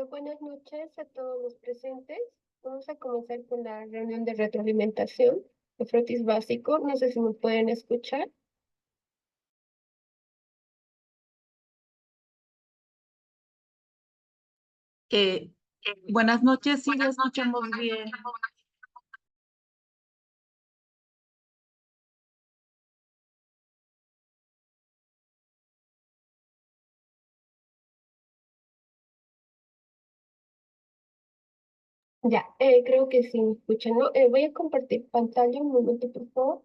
Buenas noches a todos los presentes. Vamos a comenzar con la reunión de retroalimentación de Frotis Básico. No sé si me pueden escuchar. Eh, Buenas noches, sí, la escuchamos bien. Ya, creo que sí me escuchan, ¿no? Voy a compartir pantalla un momento, por favor.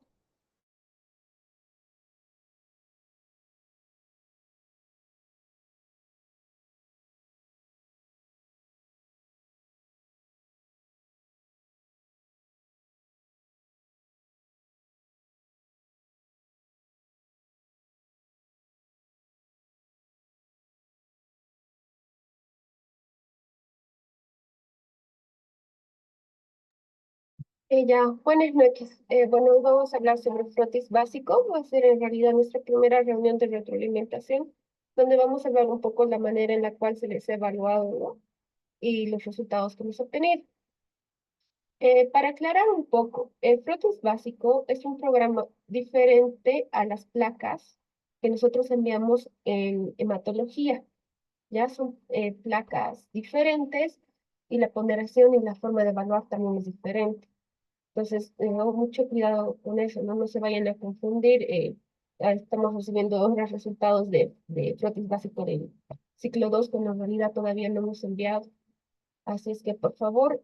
Ya, buenas noches. Bueno, hoy vamos a hablar sobre Frotis Básico. Va a ser en realidad nuestra primera reunión de retroalimentación, donde vamos a hablar un poco la manera en la cual se les ha evaluado, ¿no? Y los resultados que hemos obtenido. Para aclarar un poco, el Frotis Básico es un programa diferente a las placas que nosotros enviamos en hematología. Ya son placas diferentes y la ponderación y la forma de evaluar también es diferente. Entonces, mucho cuidado con eso, ¿no? No se vayan a confundir. Estamos recibiendo ahora resultados de Frotis Básico del ciclo 2 que en realidad todavía no hemos enviado. Así es que, por favor,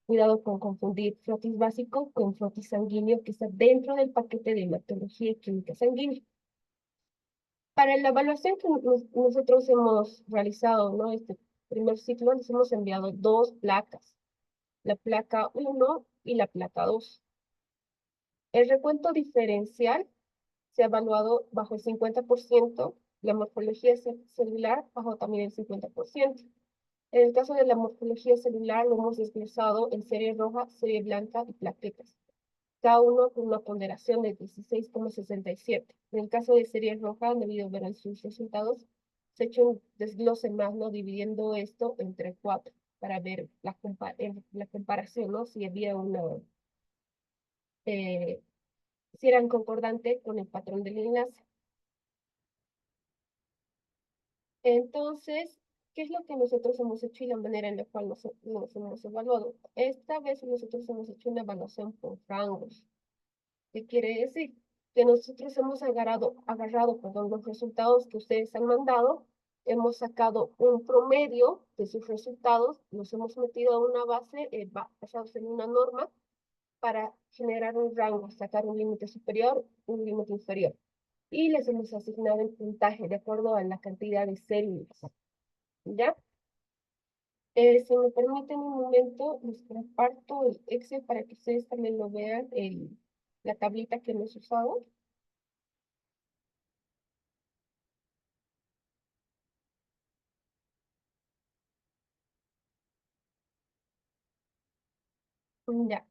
cuidado con confundir frotis básico con frotis sanguíneo que está dentro del paquete de hematología y química sanguínea. Para la evaluación que nosotros hemos realizado, ¿no? Este primer ciclo, les hemos enviado dos placas, la placa 1 y la placa 2. El recuento diferencial se ha evaluado bajo el 50%, la morfología celular bajo también el 50%. En el caso de la morfología celular, lo hemos desglosado en serie roja, serie blanca y plaquetas, cada uno con una ponderación de 16,67. En el caso de serie roja, han debido ver en sus resultados, se ha hecho un desglose más, ¿no? Dividiendo esto entre 4 para ver la comparación, ¿no? Si había eh, si eran concordantes con el patrón del enlace. Entonces, ¿qué es lo que nosotros hemos hecho y la manera en la cual nos hemos evaluado? Esta vez nosotros hemos hecho una evaluación por rangos. ¿Qué quiere decir? Que nosotros hemos agarrado, los resultados que ustedes han mandado, hemos sacado un promedio de sus resultados, los hemos metido a una base basados en una norma para generar un rango, sacar un límite superior, un límite inferior. Y les hemos asignado el puntaje de acuerdo a la cantidad de células. ¿Ya? Si me permiten un momento, les comparto el Excel para que ustedes también lo vean, la tablita que hemos usado. Ya.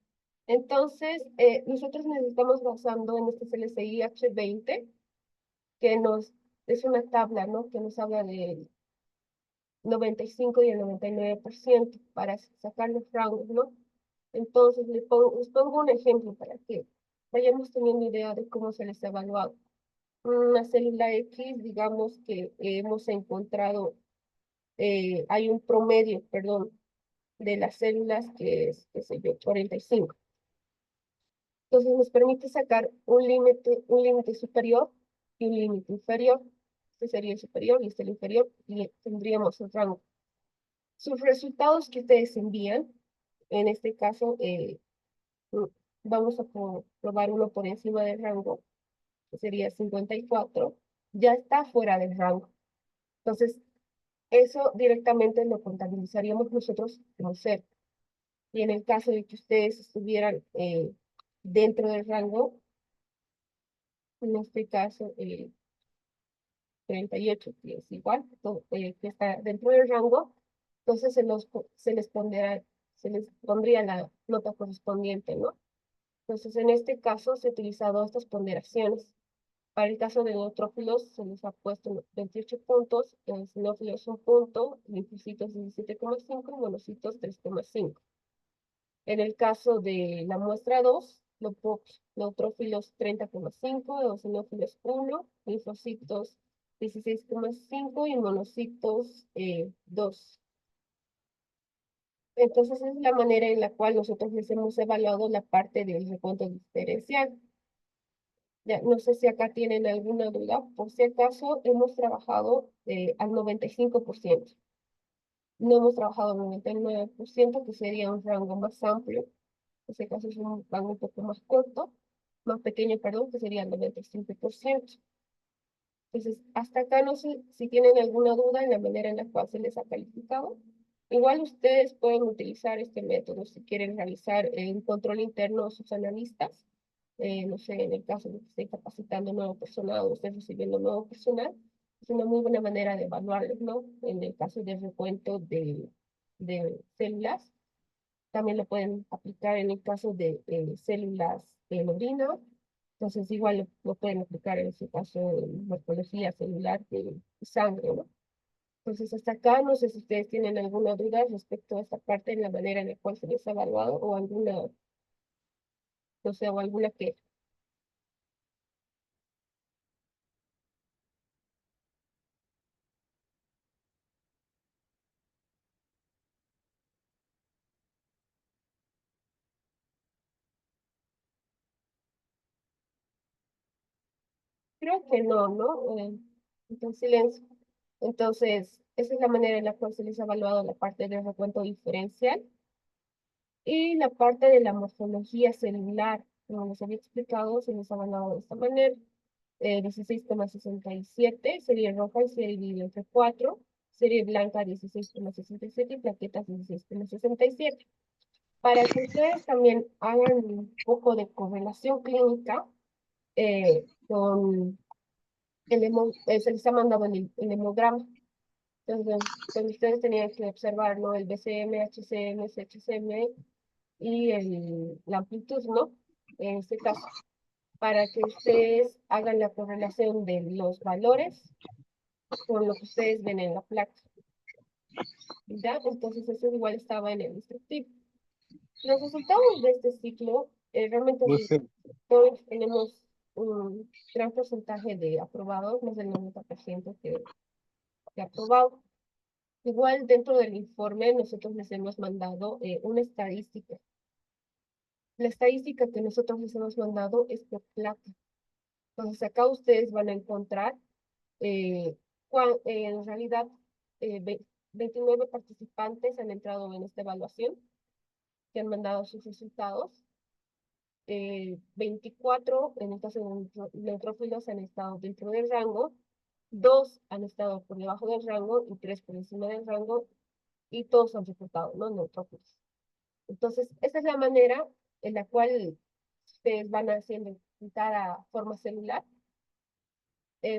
Entonces, nosotros nos estamos basando en este CLCI H20, que es una tabla, ¿no? Que nos habla del 95 y el 99% para sacar los rangos, ¿no? Entonces, les pongo un ejemplo para que vayamos teniendo idea de cómo se les ha evaluado. Una célula X, digamos que hemos encontrado, hay un promedio, perdón, de las células que es, qué sé yo, 45. Entonces nos permite sacar un límite superior y un límite inferior. Este sería el superior y este el inferior, y tendríamos un rango. Sus resultados que ustedes envían, en este caso, mm, vamos a probar uno por encima del rango, que sería 54, ya está fuera del rango. Entonces, eso directamente lo contabilizaríamos nosotros como cero. Y en el caso de que ustedes estuvieran dentro del rango, en este caso, 38, que es igual, que está dentro del rango, entonces se les pondría la nota correspondiente, ¿no? Entonces, en este caso, se han utilizado estas ponderaciones. Para el caso de neutrófilos se les ha puesto 28 puntos, eosinófilos 1 punto, linfocitos 17,5 y monocitos 3,5. En el caso de la muestra 2, los neutrófilos 30,5, eosinófilos 1, linfocitos 16,5 y monocitos 2. Entonces, esa es la manera en la cual nosotros les hemos evaluado la parte del recuento diferencial. Ya, no sé si acá tienen alguna duda. Por si acaso, hemos trabajado al 95%. No hemos trabajado al 99%, que sería un rango más amplio. En ese caso es un rango un poco más corto, más pequeño, perdón, que sería el 95%. Entonces, hasta acá no sé si tienen alguna duda en la manera en la cual se les ha calificado. Igual ustedes pueden utilizar este método si quieren realizar un control interno a sus analistas. No sé, en el caso de que estén capacitando nuevo personal o estén recibiendo nuevo personal, es una muy buena manera de evaluarlos, ¿no? En el caso de recuento de células, también lo pueden aplicar en el caso de células en orina. Entonces, igual lo pueden aplicar en su caso en morfología celular de sangre, ¿no? Entonces, hasta acá, no sé si ustedes tienen alguna duda respecto a esta parte en la manera en la cual se les ha evaluado o alguna, no sé, o alguna que creo que no, ¿no? Está en silencio. Entonces, esa es la manera en la cual se les ha evaluado la parte del recuento diferencial y la parte de la morfología celular. Como les había explicado, se les ha evaluado de esta manera. 16,67, serie roja y serie dividida entre 4, serie blanca 16,67 y plaquetas 16,67. Para que ustedes también hagan un poco de correlación clínica con se les ha mandado el hemograma. Entonces, pues ustedes tenían que observar, ¿no? El BCM, HCM, CHCM y la amplitud, ¿no? En este caso, para que ustedes hagan la correlación de los valores con lo que ustedes ven en la placa, ¿ya? Entonces, eso igual estaba en el instructivo. Los resultados de este ciclo, realmente sí, todos tenemos un gran porcentaje de aprobados, más del 90% que aprobado. Igual dentro del informe nosotros les hemos mandado una estadística. La estadística que nosotros les hemos mandado es por placa. Entonces acá ustedes van a encontrar, en realidad, 29 participantes han entrado en esta evaluación, que han mandado sus resultados. 24 en el caso de neutrófilos han estado dentro del rango, 2 han estado por debajo del rango y 3 por encima del rango, y todos han reportado, ¿no? Neutrófilos. Entonces, esa es la manera en la cual ustedes van haciendo cada forma celular.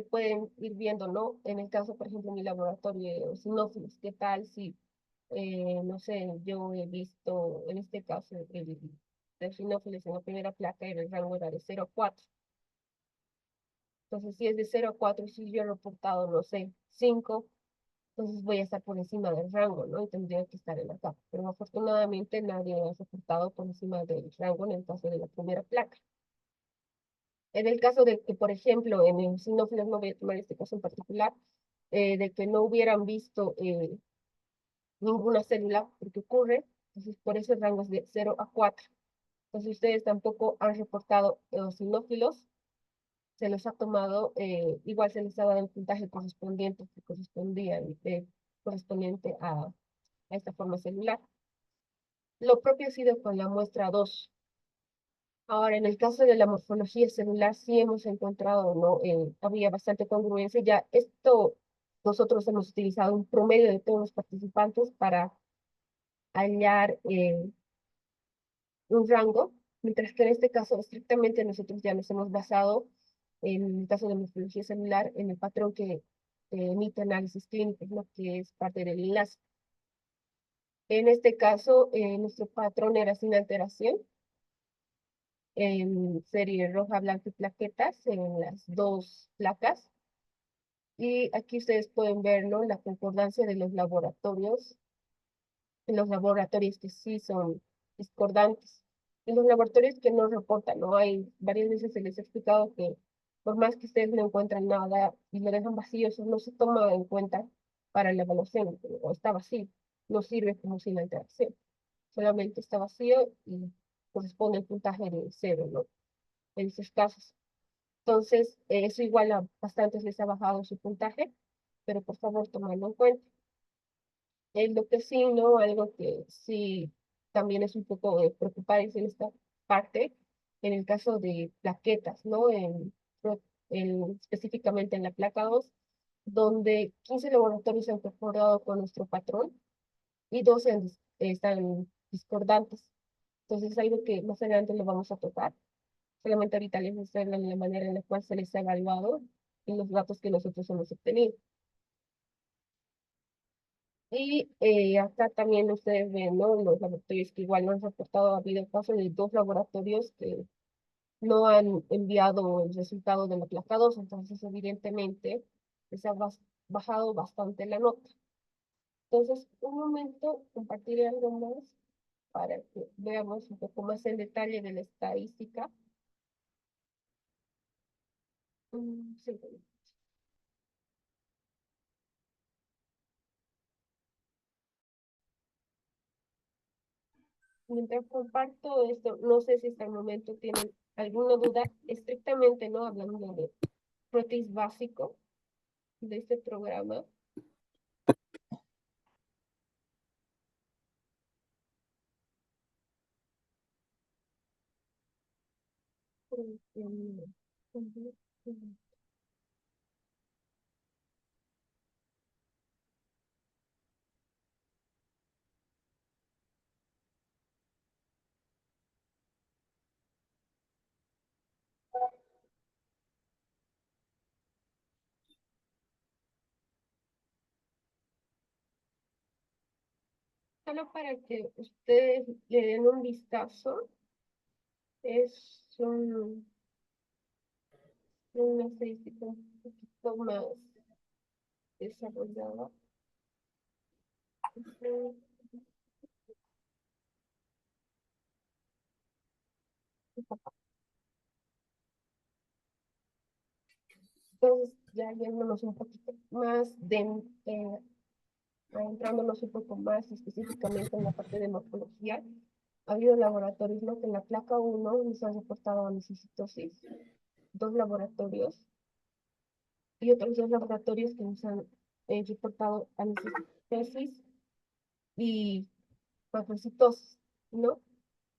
Pueden ir viendo, ¿no? En el caso, por ejemplo, en mi laboratorio de eosinófilos, ¿qué tal si, no sé, yo he visto, en este caso, el de eosinófilos en la primera placa y el rango era de 0,4. Entonces, si es de 0,4, si yo he reportado, no sé, 5, entonces voy a estar por encima del rango, ¿no? Y tendría que estar en la capa. Pero afortunadamente nadie ha reportado por encima del rango en el caso de la primera placa. En el caso de que, por ejemplo, en el sinófilos, no voy a tomar este caso en particular, de que no hubieran visto ninguna célula, porque ocurre, entonces por eso el rango es de 0 a 4. Entonces ustedes tampoco han reportado eosinófilos, se los ha tomado, igual se les ha dado el puntaje correspondiente que correspondía, correspondiente a esta forma celular. Lo propio ha sido con la muestra 2. Ahora, en el caso de la morfología celular, sí hemos encontrado, ¿no? Había bastante congruencia. Ya esto, nosotros hemos utilizado un promedio de todos los participantes para hallar un rango, mientras que en este caso, estrictamente, nosotros ya nos hemos basado, en el caso de morfología celular, en el patrón que emite análisis clínicos, ¿no? Que es parte del enlace. En este caso, nuestro patrón era sin alteración. en serie roja, blanca y plaquetas en las dos placas. Y aquí ustedes pueden ver, ¿no? La concordancia de los laboratorios, en los laboratorios que sí son discordantes. En los laboratorios que no reportan, ¿no? Hay varias veces se les ha explicado que por más que ustedes no encuentran nada y lo dejan vacío, eso no se toma en cuenta para la evaluación, o está vacío, no sirve como sin alteración, solamente está vacío y corresponde al puntaje de cero, ¿no? En esos casos. Entonces, eso igual a bastantes les ha bajado su puntaje, pero por favor, tomarlo en cuenta. Lo que sí, ¿no? Algo que sí también es un poco preocupante es en esta parte, en el caso de plaquetas, ¿no? Específicamente en la placa 2 donde 15 laboratorios se han incorporado con nuestro patrón y 12 están discordantes. Entonces es algo que más adelante lo vamos a tocar. Solamente ahorita les muestro la manera en la cual se les ha evaluado y los datos que nosotros hemos obtenido. Y acá también ustedes ven, ¿no? Los laboratorios que igual no han reportado, ha habido casos de dos laboratorios que no han enviado el resultado de los placados, entonces evidentemente les ha bajado bastante la nota. Entonces, un momento, compartiré algo más para que veamos un poco más en detalle de la estadística. Sí, mientras comparto esto, no sé si hasta el momento tienen alguna duda, estrictamente, ¿no? Hablando de proteínas básico de este programa. Ujú, ujú, ujú. Solo para que ustedes le den un vistazo, es una estadística un poquito más desarrollada. Ujú. Entonces, ya yéndonos un poquito más adentrándonos un poco más específicamente en la parte de morfología, ha habido laboratorios, ¿no? Que en la placa 1 nos han reportado anisocitosis, dos laboratorios, y otros dos laboratorios que nos han reportado anisocitosis y fagocitosis, ¿no?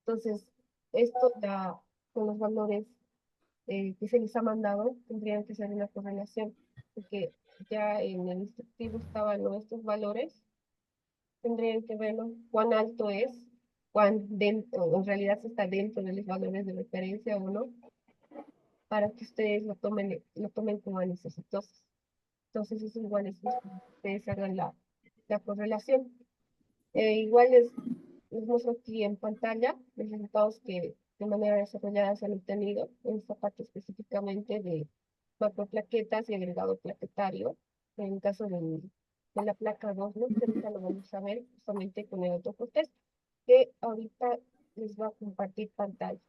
Entonces, esto da, con los valores que se les ha mandado, tendrían que ser una correlación, porque ya en el instructivo estaban, ¿no? Estos valores, tendrían que ver, ¿no? Cuán alto es, cuán dentro, en realidad se está dentro de los valores de referencia o no, para que ustedes lo tomen como anisocitosis. Entonces, eso igual es, pues, ustedes hagan la correlación. Igual les muestro aquí en pantalla los resultados que de manera desarrollada se han obtenido en esta parte específicamente de macroplaquetas y agregado plaquetario. En el caso de la placa 2, ¿no? Que ahorita lo vamos a ver justamente con el otro test, que ahorita les va a compartir pantalla.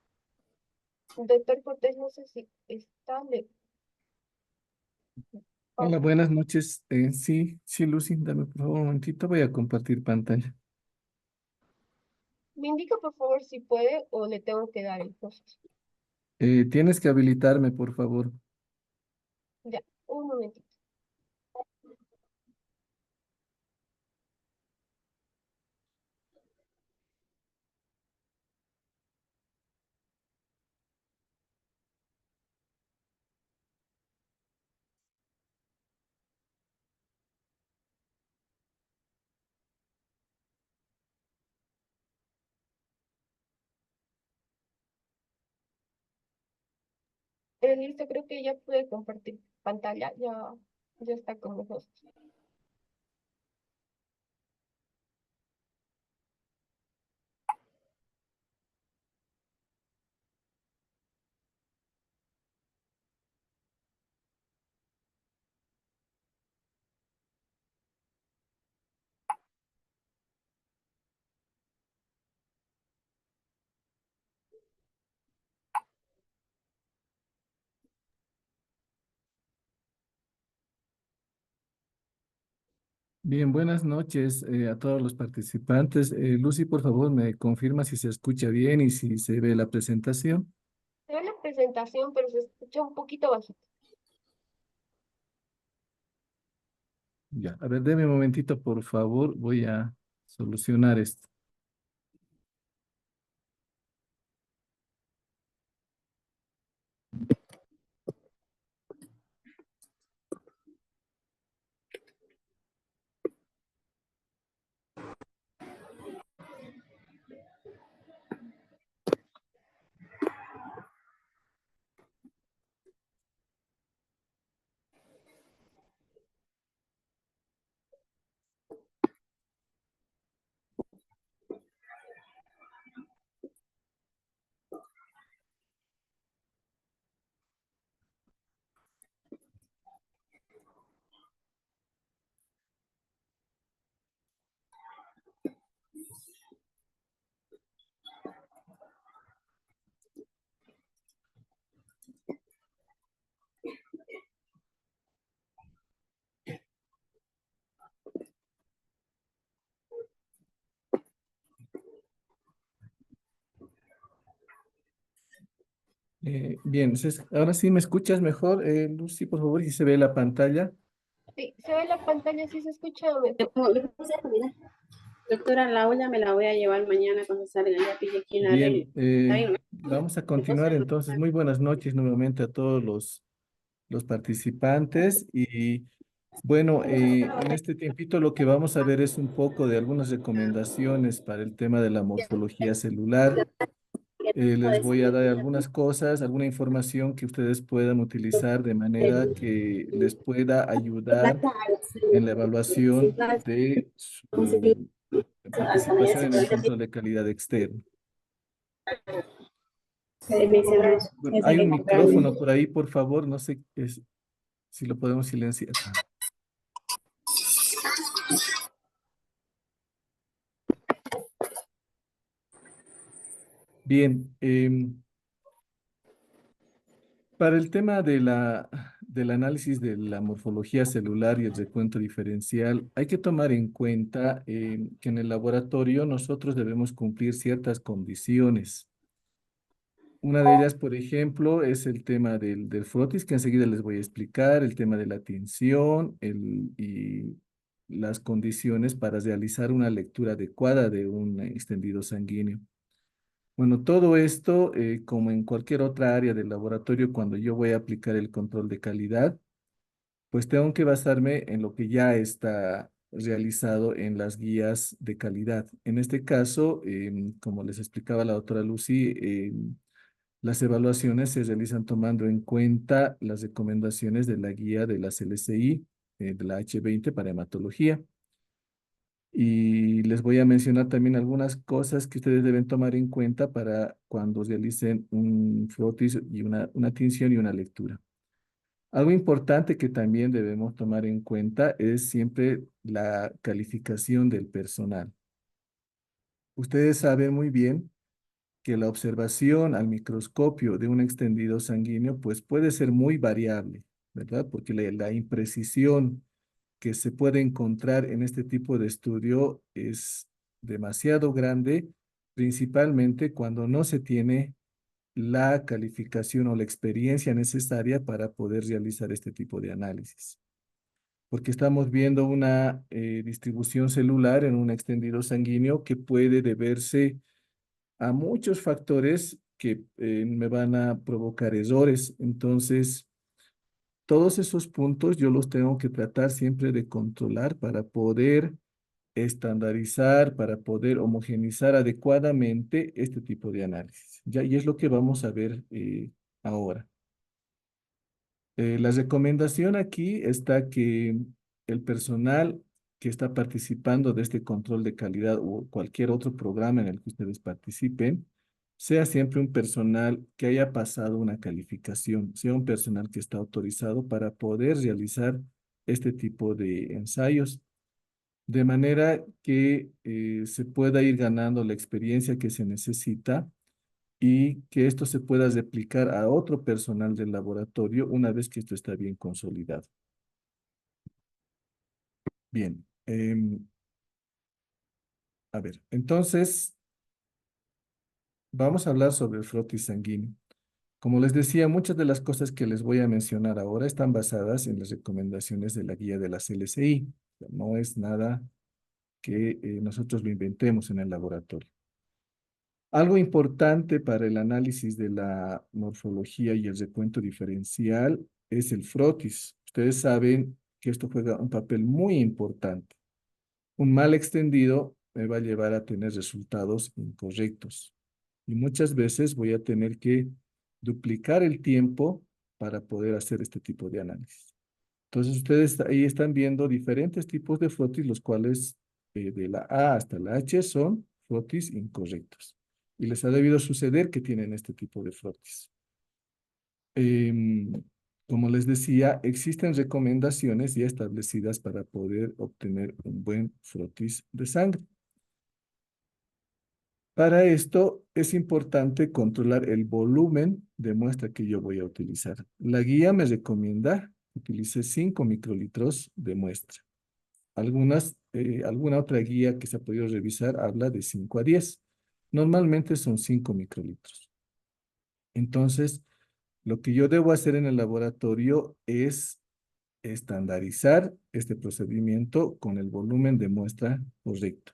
Doctor Cortés, no sé si está, Hola, oh, buenas noches. Sí, Lucy, dame por favor un momentito, voy a compartir pantalla. me indica por favor si puede o le tengo que dar el post. Tienes que habilitarme, por favor. Ya, un momentito. Listo, creo que ya pude compartir pantalla, ya está como host. Bien, buenas noches a todos los participantes. Lucy, por favor, me confirma si se escucha bien y si se ve la presentación. Se ve la presentación, pero se escucha un poquito bajito. Ya, a ver, deme un momentito, por favor, voy a solucionar esto. Bien, ahora sí me escuchas mejor, Lucy, por favor, si se ve la pantalla. Sí, se ve la pantalla, sí se escucha mejor. Mira, doctora, la olla me la voy a llevar mañana cuando salga. Ya pillé aquí la regla. Bien, Está bien, vamos a continuar entonces, entonces. Muy buenas noches nuevamente a todos los participantes y bueno, en este tiempito lo que vamos a ver es un poco de algunas recomendaciones para el tema de la morfología celular. Les voy a dar algunas cosas, alguna información que ustedes puedan utilizar de manera que les pueda ayudar en la evaluación de su participación en el control de calidad externo. Bueno, hay un micrófono por ahí, por favor, no sé si lo podemos silenciar. Bien, para el tema del análisis de la morfología celular y el recuento diferencial, hay que tomar en cuenta que en el laboratorio nosotros debemos cumplir ciertas condiciones. Una de ellas, por ejemplo, es el tema del frotis, que enseguida les voy a explicar, el tema de la tinción y las condiciones para realizar una lectura adecuada de un extendido sanguíneo. Bueno, todo esto, como en cualquier otra área del laboratorio, cuando yo voy a aplicar el control de calidad, pues tengo que basarme en lo que ya está realizado en las guías de calidad. En este caso, como les explicaba la doctora Lucy, las evaluaciones se realizan tomando en cuenta las recomendaciones de la guía de la CLCI, de la H20 para hematología. Y les voy a mencionar también algunas cosas que ustedes deben tomar en cuenta para cuando realicen un frotis y una tinción y una lectura. Algo importante que también debemos tomar en cuenta es siempre la calificación del personal. Ustedes saben muy bien que la observación al microscopio de un extendido sanguíneo pues puede ser muy variable, ¿verdad? Porque la imprecisión que se puede encontrar en este tipo de estudio es demasiado grande, principalmente cuando no se tiene la calificación o la experiencia necesaria para poder realizar este tipo de análisis. Porque estamos viendo una distribución celular en un extendido sanguíneo que puede deberse a muchos factores que me van a provocar errores. Entonces, todos esos puntos yo los tengo que tratar siempre de controlar para poder estandarizar, para poder homogeneizar adecuadamente este tipo de análisis. ¿Ya? Y es lo que vamos a ver ahora. La recomendación aquí está que el personal que está participando de este control de calidad o cualquier otro programa en el que ustedes participen, sea siempre un personal que haya pasado una calificación, sea un personal que está autorizado para poder realizar este tipo de ensayos, de manera que se pueda ir ganando la experiencia que se necesita y que esto se pueda replicar a otro personal del laboratorio una vez que esto está bien consolidado. Bien, Em, a ver, entonces vamos a hablar sobre el frotis sanguíneo. Como les decía, muchas de las cosas que les voy a mencionar ahora están basadas en las recomendaciones de la guía de la CLCI. No es nada que nosotros lo inventemos en el laboratorio. Algo importante para el análisis de la morfología y el recuento diferencial es el frotis. Ustedes saben que esto juega un papel muy importante. Un mal extendido me va a llevar a tener resultados incorrectos. Y muchas veces voy a tener que duplicar el tiempo para poder hacer este tipo de análisis. Entonces, ustedes ahí están viendo diferentes tipos de frotis, los cuales de la A hasta la H son frotis incorrectos. Y les ha debido suceder que tienen este tipo de frotis. Em, Como les decía, existen recomendaciones ya establecidas para poder obtener un buen frotis de sangre. Para esto es importante controlar el volumen de muestra que yo voy a utilizar. La guía me recomienda que utilice 5 microlitros de muestra. Alguna otra guía que se ha podido revisar habla de 5 a 10. Normalmente son 5 microlitros. Entonces, lo que yo debo hacer en el laboratorio es estandarizar este procedimiento con el volumen de muestra correcto.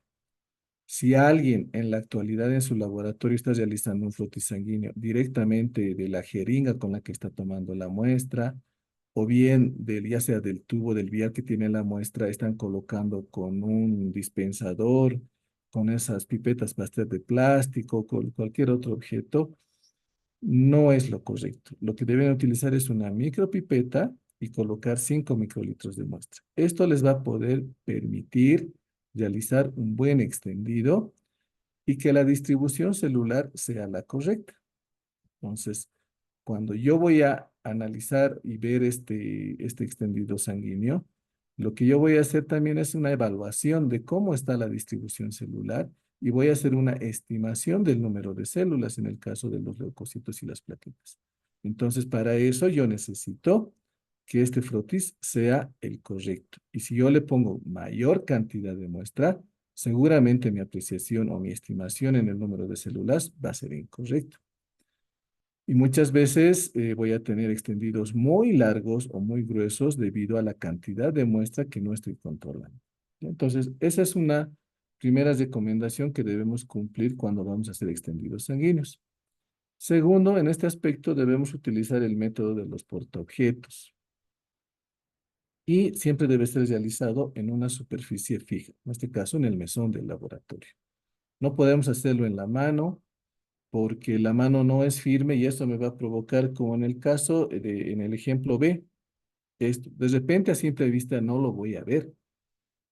Si alguien en la actualidad en su laboratorio está realizando un frotis sanguíneo directamente de la jeringa con la que está tomando la muestra, o bien ya sea del tubo del vial que tiene la muestra, están colocando con un dispensador, con esas pipetas Pasteur de plástico, con cualquier otro objeto, no es lo correcto. Lo que deben utilizar es una micropipeta y colocar 5 microlitros de muestra. Esto les va a poder permitir realizar un buen extendido y que la distribución celular sea la correcta. Entonces, cuando yo voy a analizar y ver este extendido sanguíneo, lo que yo voy a hacer también es una evaluación de cómo está la distribución celular y voy a hacer una estimación del número de células en el caso de los leucocitos y las plaquetas. Entonces, para eso yo necesito que este frotis sea el correcto. Y si yo le pongo mayor cantidad de muestra, seguramente mi apreciación o mi estimación en el número de células va a ser incorrecto. Y muchas veces voy a tener extendidos muy largos o muy gruesos debido a la cantidad de muestra que no estoy controlando. Entonces, esa es una primera recomendación que debemos cumplir cuando vamos a hacer extendidos sanguíneos. Segundo, en este aspecto debemos utilizar el método de los portaobjetos. Y siempre debe ser realizado en una superficie fija, en este caso en el mesón del laboratorio. No podemos hacerlo en la mano, porque la mano no es firme y esto me va a provocar, como en el caso, en el ejemplo B, esto, de repente a simple vista no lo voy a ver,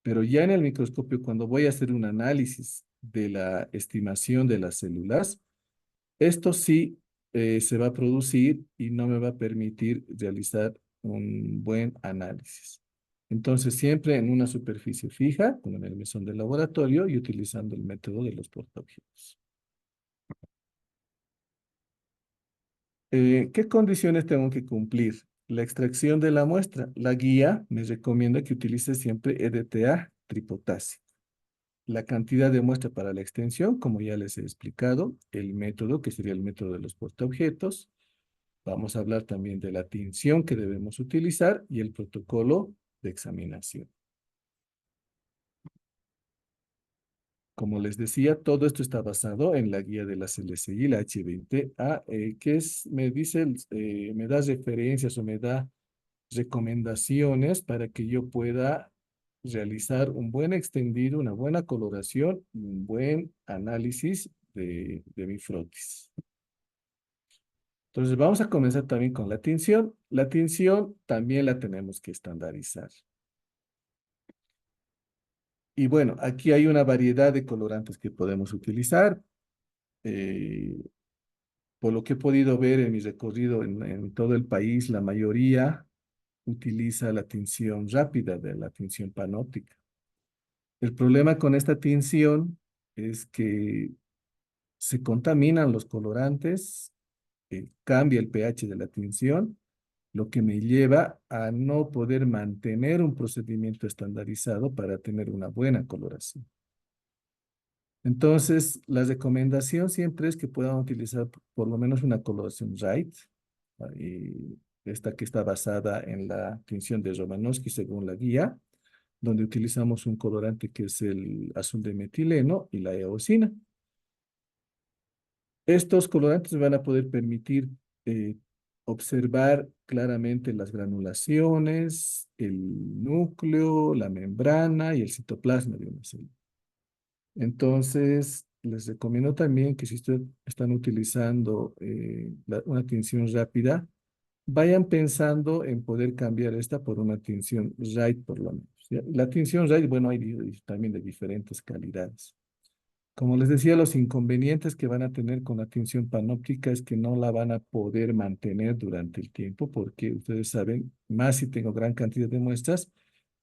pero ya en el microscopio, cuando voy a hacer un análisis de la estimación de las células, esto sí se va a producir y no me va a permitir realizar un buen análisis. Entonces, siempre en una superficie fija, como en el mesón del laboratorio, y utilizando el método de los portaobjetos. ¿Qué condiciones tengo que cumplir? La extracción de la muestra. La guía me recomienda que utilice siempre EDTA tripotásico. La cantidad de muestra para la extensión, como ya les he explicado, el método, que sería el método de los portaobjetos. Vamos a hablar también de la tinción que debemos utilizar y el protocolo de examinación. Como les decía, todo esto está basado en la guía de la CLCI, la H20A, que me da referencias o me da recomendaciones para que yo pueda realizar un buen extendido, una buena coloración y un buen análisis de mi frotis. Entonces vamos a comenzar también con la tinción. La tinción también la tenemos que estandarizar. Y bueno, aquí hay una variedad de colorantes que podemos utilizar. Eh, por lo que he podido ver en mi recorrido en todo el país, la mayoría utiliza la tinción rápida de la tinción panóptica. El problema con esta tinción es que se contaminan los colorantes, cambia el pH de la tinción lo que me lleva a no poder mantener un procedimiento estandarizado para tener una buena coloración. Entonces, la recomendación siempre es que puedan utilizar por lo menos una coloración Wright, y esta que está basada en la tinción de Romanowski según la guía, donde utilizamos un colorante que es el azul de metileno y la eosina. Estos colorantes van a poder permitir eh, observar claramente las granulaciones, el núcleo, la membrana y el citoplasma de una célula. Entonces, les recomiendo también que si ustedes están utilizando una tinción rápida, vayan pensando en poder cambiar esta por una tinción Wright por lo menos, ¿ya? La tinción Wright, bueno, hay también de diferentes calidades. Como les decía, los inconvenientes que van a tener con la tinción panóptica es que no la van a poder mantener durante el tiempo, porque ustedes saben, más si tengo gran cantidad de muestras,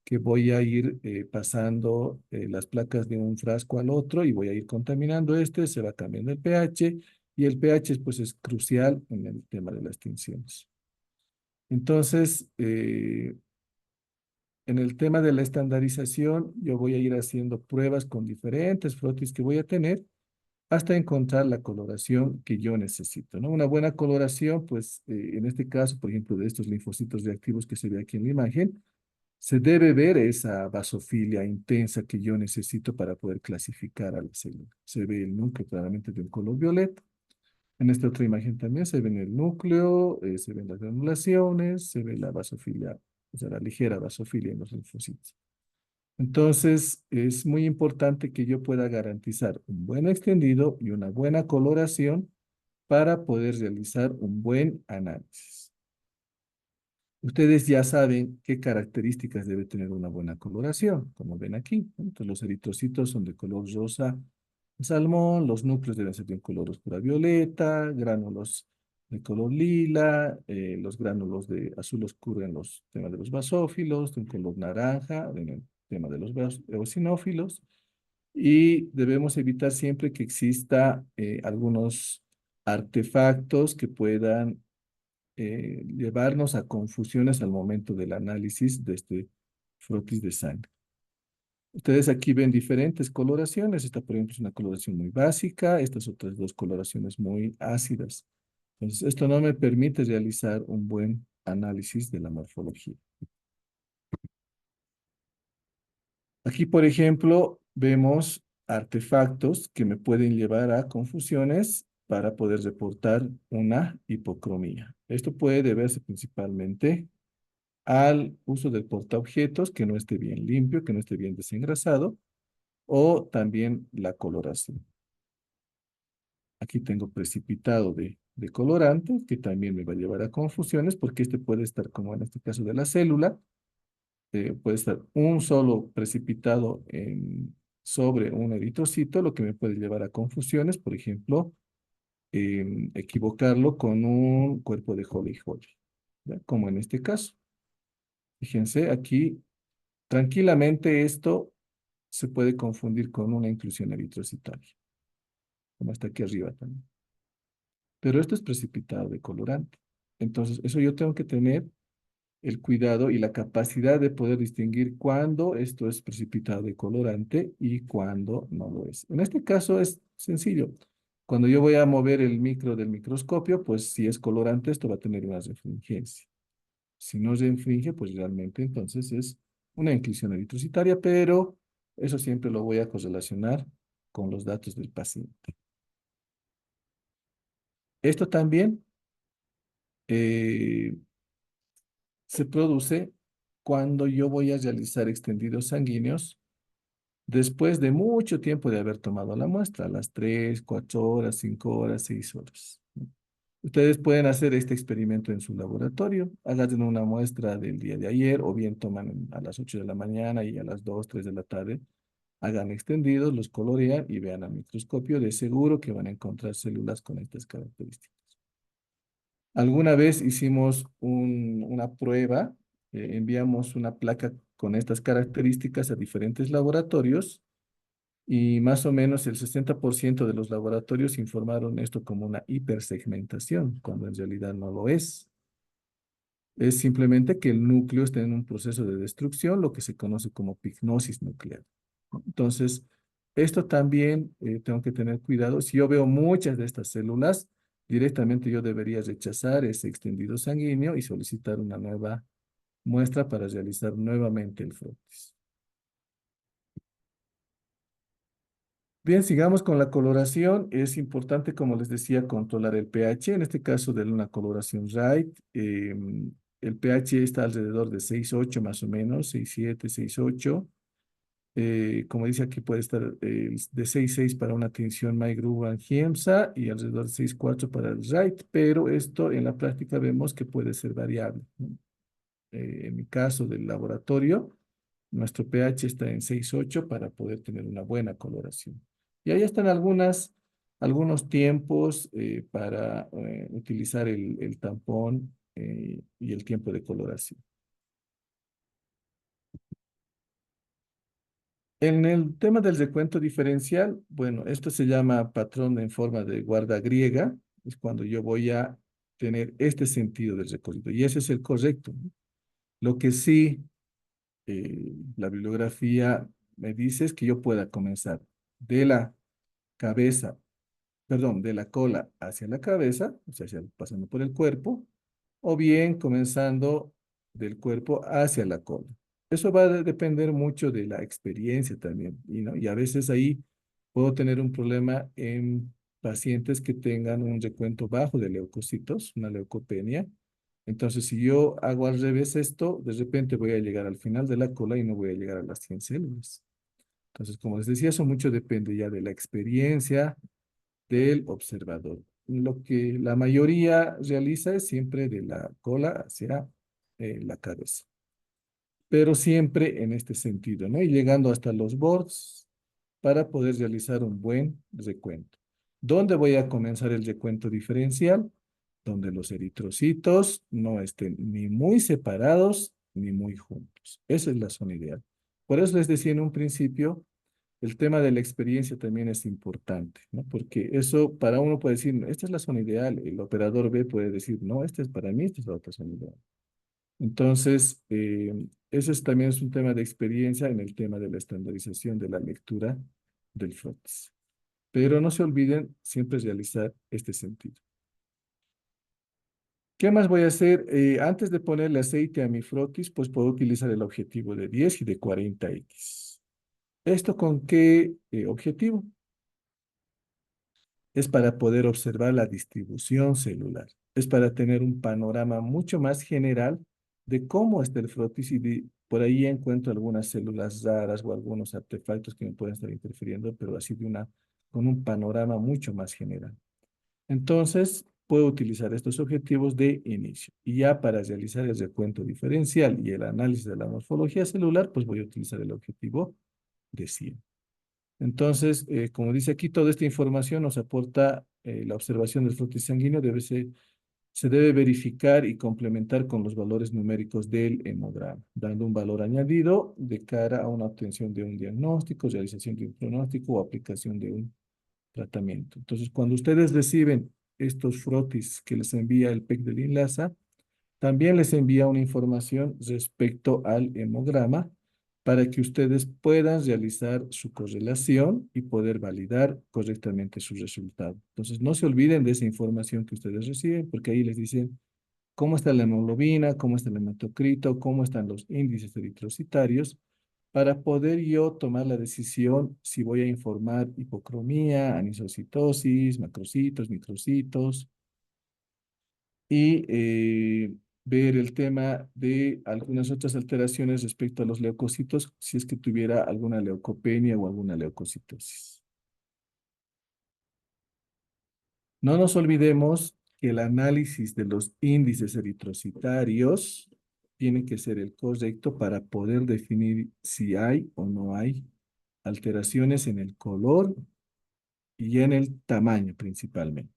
que voy a ir pasando las placas de un frasco al otro y voy a ir contaminando este, se va cambiando el pH y el pH pues es crucial en el tema de las tinciones. Entonces, en el tema de la estandarización, yo voy a ir haciendo pruebas con diferentes frotis que voy a tener hasta encontrar la coloración que yo necesito, ¿no? Una buena coloración, pues en este caso, por ejemplo, de estos linfocitos reactivos que se ve aquí en la imagen, se debe ver esa basofilia intensa que yo necesito para poder clasificar a la célula. Se ve el núcleo claramente de un color violeta. En esta otra imagen también se ve en el núcleo, se ven las granulaciones, se ve la basofilia, o sea, la ligera basofilia en los linfocitos. Entonces, es muy importante que yo pueda garantizar un buen extendido y una buena coloración para poder realizar un buen análisis. Ustedes ya saben qué características debe tener una buena coloración, como ven aquí, ¿no? Entonces, los eritrocitos son de color rosa salmón, los núcleos deben ser de un color oscura violeta, gránulos de color lila, los gránulos de azul oscuro en los temas de los basófilos, de un color naranja en el tema de los eosinófilos, y debemos evitar siempre que exista algunos artefactos que puedan llevarnos a confusiones al momento del análisis de este frotis de sangre. Ustedes aquí ven diferentes coloraciones. Esta, por ejemplo, es una coloración muy básica. Estas otras dos coloraciones muy ácidas. Entonces, esto no me permite realizar un buen análisis de la morfología. Aquí, por ejemplo, vemos artefactos que me pueden llevar a confusiones para poder reportar una hipocromía. Esto puede deberse principalmente al uso del portaobjetos que no esté bien limpio, que no esté bien desengrasado, o también la coloración. Aquí tengo precipitado de colorante, que también me va a llevar a confusiones, porque este puede estar, como en este caso de la célula, puede estar un solo precipitado sobre un eritrocito, lo que me puede llevar a confusiones, por ejemplo, equivocarlo con un cuerpo de Holly Holly, ¿ya? Como en este caso. Fíjense, aquí tranquilamente esto se puede confundir con una inclusión eritrocitaria, como está aquí arriba también. Pero esto es precipitado de colorante. Entonces, eso yo tengo que tener el cuidado y la capacidad de poder distinguir cuándo esto es precipitado de colorante y cuándo no lo es. En este caso es sencillo. Cuando yo voy a mover el micro del microscopio, pues si es colorante, esto va a tener una refringencia. Si no se infringe, pues realmente entonces es una inclusión eritrocitaria, pero eso siempre lo voy a correlacionar con los datos del paciente. Esto también eh, se produce cuando yo voy a realizar extendidos sanguíneos después de mucho tiempo de haber tomado la muestra, a las 3, 4 horas, 5 horas, 6 horas. Ustedes pueden hacer este experimento en su laboratorio, hagan una muestra del día de ayer o bien toman a las 8 de la mañana y a las 2, 3 de la tarde, hagan extendidos, los colorean y vean al microscopio, de seguro que van a encontrar células con estas características. Alguna vez hicimos una prueba, enviamos una placa con estas características a diferentes laboratorios y más o menos el 60% de los laboratorios informaron esto como una hipersegmentación, cuando en realidad no lo es. Es simplemente que el núcleo está en un proceso de destrucción, lo que se conoce como pignosis nuclear, ¿no? Entonces, esto también tengo que tener cuidado. Si yo veo muchas de estas células, directamente yo debería rechazar ese extendido sanguíneo y solicitar una nueva muestra para realizar nuevamente el frotis. Bien, sigamos con la coloración. Es importante, como les decía, controlar el pH. En este caso de una coloración Wright, el pH está alrededor de 6,8 más o menos, 6,7, 6,8. Como dice aquí, puede estar de 6,6 para una tinción Maigruban Giemsa y alrededor de 6,4 para el Wright, pero esto en la práctica vemos que puede ser variable, ¿no? En mi caso del laboratorio, nuestro pH está en 6,8 para poder tener una buena coloración. Y ahí están algunos tiempos para utilizar el tampón y el tiempo de coloración. En el tema del recuento diferencial, bueno, esto se llama patrón en forma de guarda griega, es cuando yo voy a tener este sentido del recorrido, y ese es el correcto, ¿no? Lo que sí la bibliografía me dice es que yo pueda comenzar de la cabeza, perdón, de la cola hacia la cabeza, o sea, pasando por el cuerpo, o bien comenzando del cuerpo hacia la cola. Eso va a depender mucho de la experiencia también, ¿no? Y a veces ahí puedo tener un problema en pacientes que tengan un recuento bajo de leucocitos, una leucopenia. Entonces, si yo hago al revés esto, de repente voy a llegar al final de la cola y no voy a llegar a las 100 células. Entonces, como les decía, eso mucho depende ya de la experiencia del observador. Lo que la mayoría realiza es siempre de la cola hacia la cabeza, pero siempre en este sentido, ¿no? Y llegando hasta los bords para poder realizar un buen recuento. ¿Dónde voy a comenzar el recuento diferencial? Donde los eritrocitos no estén ni muy separados ni muy juntos. Esa es la zona ideal. Por eso les decía en un principio, el tema de la experiencia también es importante, ¿no? Porque eso para uno puede decir, esta es la zona ideal, el operador B puede decir, no, esta es para mí, esta es la otra zona ideal. Entonces, eso también es un tema de experiencia en el tema de la estandarización de la lectura del frotis. Pero no se olviden siempre realizar este sentido. ¿Qué más voy a hacer? Antes de ponerle aceite a mi frotis, pues puedo utilizar el objetivo de 10 y de 40X. ¿Esto con qué objetivo? Es para poder observar la distribución celular. Es para tener un panorama mucho más general de cómo está el frotis y por ahí encuentro algunas células raras o algunos artefactos que me pueden estar interfiriendo, pero así con un panorama mucho más general. Entonces, puedo utilizar estos objetivos de inicio. Y ya para realizar el recuento diferencial y el análisis de la morfología celular, pues voy a utilizar el objetivo de 100. Entonces, como dice aquí, toda esta información nos aporta la observación del flujo sanguíneo, se debe verificar y complementar con los valores numéricos del hemograma, dando un valor añadido de cara a una obtención de un diagnóstico, realización de un pronóstico o aplicación de un tratamiento. Entonces, cuando ustedes reciben estos frotis que les envía el PEC del INLASA, también les envía una información respecto al hemograma para que ustedes puedan realizar su correlación y poder validar correctamente su resultado. Entonces, no se olviden de esa información que ustedes reciben, porque ahí les dicen cómo está la hemoglobina, cómo está el hematocrito, cómo están los índices eritrocitarios, para poder yo tomar la decisión si voy a informar hipocromía, anisocitosis, macrocitos, microcitos, y ver el tema de algunas otras alteraciones respecto a los leucocitos, si es que tuviera alguna leucopenia o alguna leucocitosis. No nos olvidemos que el análisis de los índices eritrocitarios tiene que ser el correcto para poder definir si hay o no hay alteraciones en el color y en el tamaño principalmente,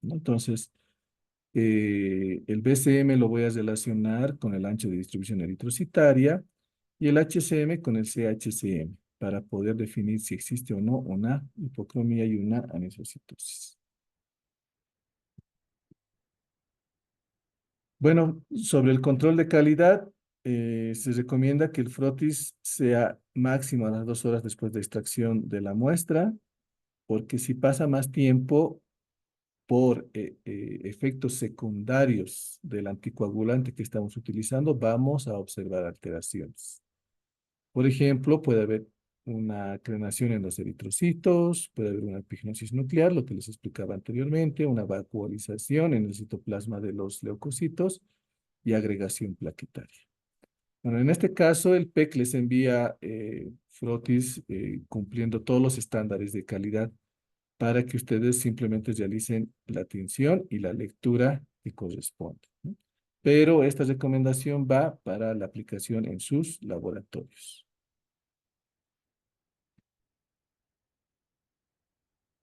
¿no? Entonces, el BCM lo voy a relacionar con el ancho de distribución eritrocitaria y el HCM con el CHCM para poder definir si existe o no una hipocromía y una anisocitosis. Bueno, sobre el control de calidad, se recomienda que el frotis sea máximo a las 2 horas después de extracción de la muestra, porque si pasa más tiempo por efectos secundarios del anticoagulante que estamos utilizando, vamos a observar alteraciones. Por ejemplo, puede haber una crenación en los eritrocitos, puede haber una epignosis nuclear, lo que les explicaba anteriormente, una vacuolización en el citoplasma de los leucocitos y agregación plaquetaria. Bueno, en este caso, el PEC les envía frotis cumpliendo todos los estándares de calidad para que ustedes simplemente realicen la tinción y la lectura que corresponde, ¿no? Pero esta recomendación va para la aplicación en sus laboratorios.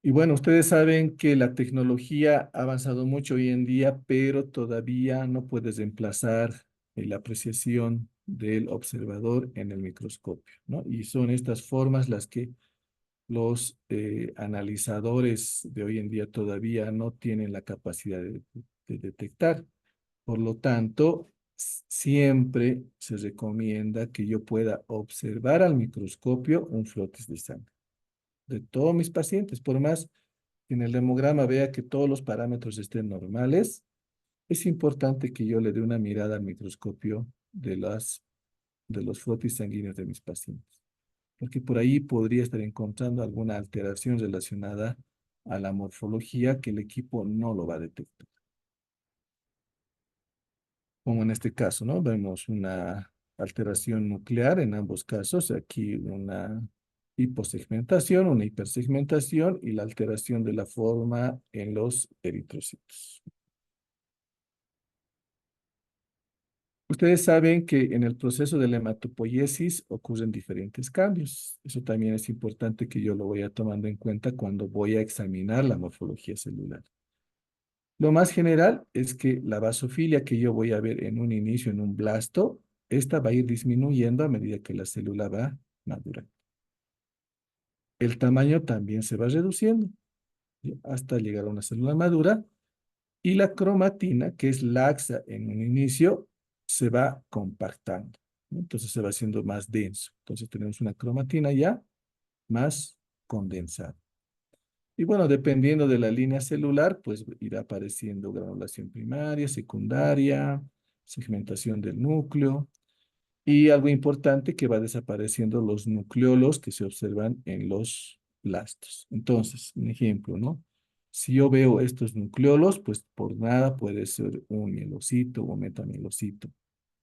Y bueno, ustedes saben que la tecnología ha avanzado mucho hoy en día, pero todavía no puedes reemplazar la apreciación del observador en el microscopio, ¿no? Y son estas formas las que los analizadores de hoy en día todavía no tienen la capacidad de detectar. Por lo tanto, siempre se recomienda que yo pueda observar al microscopio un frotis de sangre de todos mis pacientes. Por más que en el hemograma vea que todos los parámetros estén normales, es importante que yo le dé una mirada al microscopio de los frotis sanguíneos de mis pacientes, porque por ahí podría estar encontrando alguna alteración relacionada a la morfología que el equipo no lo va a detectar. Como en este caso, ¿no? Vemos una alteración nuclear en ambos casos. Aquí una hiposegmentación, una hipersegmentación y la alteración de la forma en los eritrocitos. Ustedes saben que en el proceso de la hematopoiesis ocurren diferentes cambios. Eso también es importante que yo lo vaya tomando en cuenta cuando voy a examinar la morfología celular. Lo más general es que la basofilia que yo voy a ver en un inicio, en un blasto, esta va a ir disminuyendo a medida que la célula va madurando. El tamaño también se va reduciendo, ¿sí? Hasta llegar a una célula madura y la cromatina, que es laxa en un inicio, se va compactando, ¿no? Entonces se va haciendo más denso. Entonces tenemos una cromatina ya más condensada. Y bueno, dependiendo de la línea celular, pues irá apareciendo granulación primaria, secundaria, segmentación del núcleo y algo importante que va desapareciendo los nucleolos que se observan en los blastos. Entonces, un ejemplo, ¿no? Si yo veo estos nucleolos, pues por nada puede ser un mielocito o metamielocito,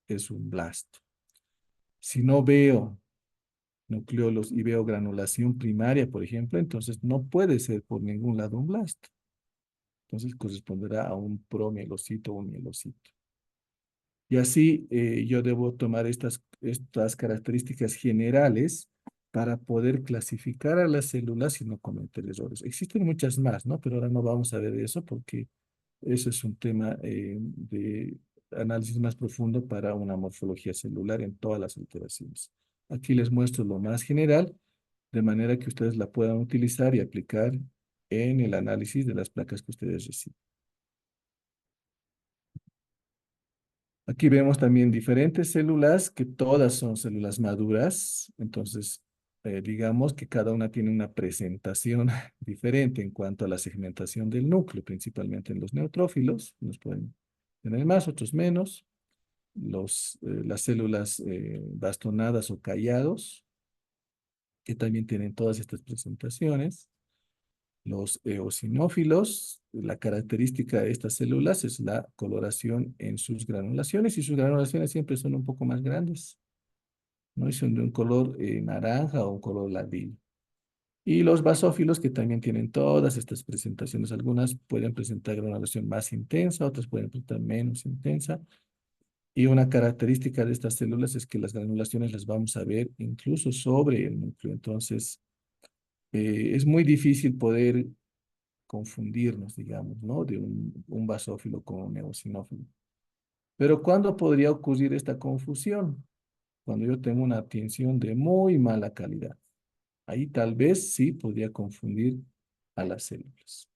es un blasto. Si no veo nucleolos y veo granulación primaria, por ejemplo, entonces no puede ser por ningún lado un blasto. Entonces corresponderá a un promielocito o un mielocito. Y así yo debo tomar estas características generales para poder clasificar a las células y no cometer errores. Existen muchas más, ¿no? Pero ahora no vamos a ver eso porque eso es un tema de análisis más profundo para una morfología celular en todas las alteraciones. Aquí les muestro lo más general, de manera que ustedes la puedan utilizar y aplicar en el análisis de las placas que ustedes reciben. Aquí vemos también diferentes células que todas son células maduras. Entonces, digamos que cada una tiene una presentación diferente en cuanto a la segmentación del núcleo, principalmente en los neutrófilos. Unos pueden tener más, otros menos. Las células bastonadas o callados, que también tienen todas estas presentaciones. Los eosinófilos, la característica de estas células es la coloración en sus granulaciones y sus granulaciones siempre son un poco más grandes, ¿no? Y son de un color naranja o un color ladrillo. Y los basófilos que también tienen todas estas presentaciones, algunas pueden presentar granulación más intensa, otras pueden presentar menos intensa. Y una característica de estas células es que las granulaciones las vamos a ver incluso sobre el núcleo. Entonces, es muy difícil poder confundirnos, digamos, ¿no? De un basófilo con un eosinófilo. Pero ¿cuándo podría ocurrir esta confusión? Cuando yo tengo una tinción de muy mala calidad. Ahí tal vez sí podría confundir a las células.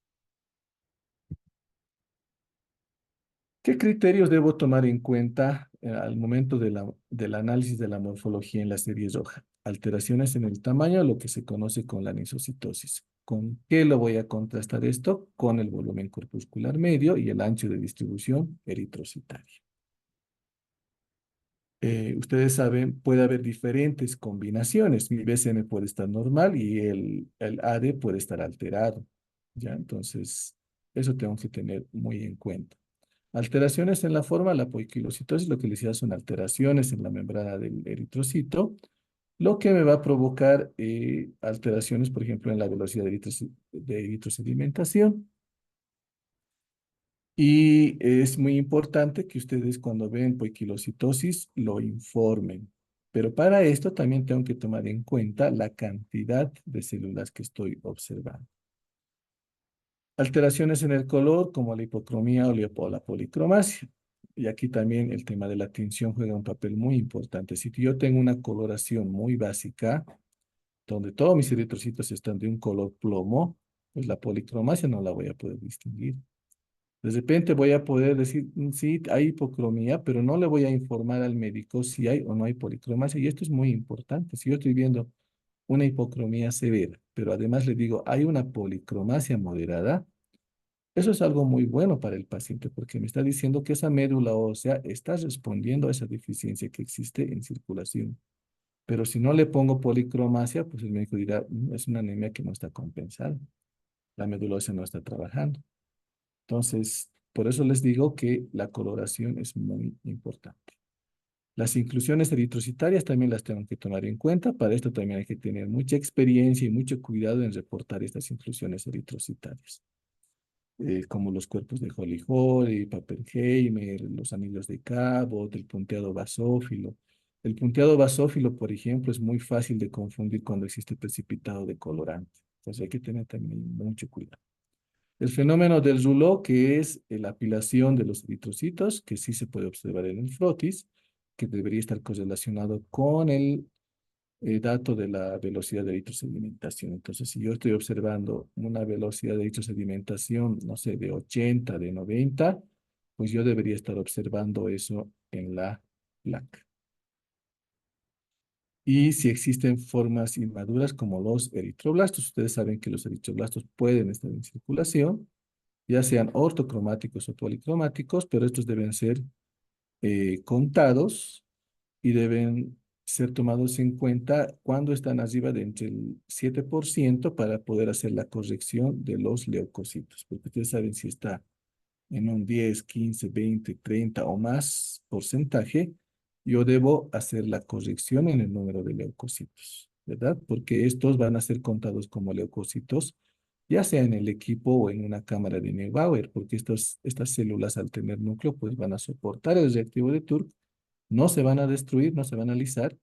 ¿Qué criterios debo tomar en cuenta al momento del análisis de la morfología en la serie roja? Alteraciones en el tamaño, lo que se conoce con la anisocitosis. ¿Con qué lo voy a contrastar esto? Con el volumen corpuscular medio y el ancho de distribución eritrocitaria. Ustedes saben, puede haber diferentes combinaciones. Mi BCM puede estar normal y el AD puede estar alterado. ¿Ya? Entonces, eso tengo que tener muy en cuenta. Alteraciones en la forma, la poiquilocitosis, lo que les decía son alteraciones en la membrana del eritrocito, lo que me va a provocar alteraciones, por ejemplo, en la velocidad de eritrosedimentación. Y es muy importante que ustedes cuando ven poiquilocitosis lo informen. Pero para esto también tengo que tomar en cuenta la cantidad de células que estoy observando. Alteraciones en el color, como la hipocromía o la policromasia. Y aquí también el tema de la tinción juega un papel muy importante. Si yo tengo una coloración muy básica, donde todos mis eritrocitos están de un color plomo, pues la policromasia no la voy a poder distinguir. De repente voy a poder decir, sí, hay hipocromía, pero no le voy a informar al médico si hay o no hay policromasia. Y esto es muy importante. Si yo estoy viendo una hipocromía severa, pero además le digo, hay una policromasia moderada, eso es algo muy bueno para el paciente porque me está diciendo que esa médula ósea está respondiendo a esa deficiencia que existe en circulación. Pero si no le pongo policromasia, pues el médico dirá, es una anemia que no está compensada. La médula ósea no está trabajando. Entonces, por eso les digo que la coloración es muy importante. Las inclusiones eritrocitarias también las tengo que tomar en cuenta. Para esto también hay que tener mucha experiencia y mucho cuidado en reportar estas inclusiones eritrocitarias, como los cuerpos de Holly-Holly, Pappenheimer, los anillos de Cabot, el punteado basófilo. El punteado basófilo, por ejemplo, es muy fácil de confundir cuando existe precipitado de colorante. Entonces hay que tener también mucho cuidado. El fenómeno del rouleau, que es la apilación de los eritrocitos, que sí se puede observar en el frotis, que debería estar correlacionado con el dato de la velocidad de eritrosedimentación. Entonces, si yo estoy observando una velocidad de eritrosedimentación, no sé, de 80, de 90, pues yo debería estar observando eso en la placa. Y si existen formas inmaduras como los eritroblastos, ustedes saben que los eritroblastos pueden estar en circulación, ya sean ortocromáticos o policromáticos, pero estos deben ser contados y deben ser tomados en cuenta cuando están arriba de entre el 7% para poder hacer la corrección de los leucocitos, porque ustedes saben si está en un 10, 15, 20, 30 o más porcentaje, yo debo hacer la corrección en el número de leucocitos, ¿verdad? Porque estos van a ser contados como leucocitos, ya sea en el equipo o en una cámara de Neubauer, porque estas células al tener núcleo, pues van a soportar el reactivo de TURC, no se van a destruir, no se van a alisar,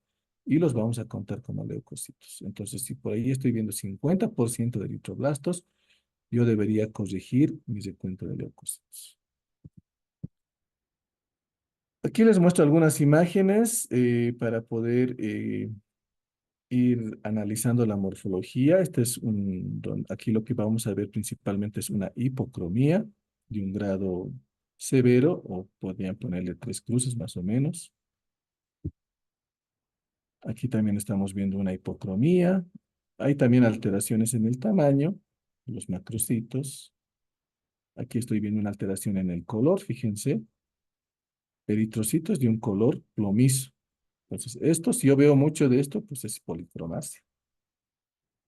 y los vamos a contar como leucocitos. Entonces, si por ahí estoy viendo 50% de eritroblastos, yo debería corregir mi recuento de leucocitos. Aquí les muestro algunas imágenes para poder ir analizando la morfología. Aquí lo que vamos a ver principalmente es una hipocromía de un grado severo, o podrían ponerle 3 cruces más o menos. Aquí también estamos viendo una hipocromía. Hay también alteraciones en el tamaño, los macrocitos. Aquí estoy viendo una alteración en el color, fíjense. Eritrocitos de un color plomizo. Entonces, si yo veo mucho de esto, pues es policromasia.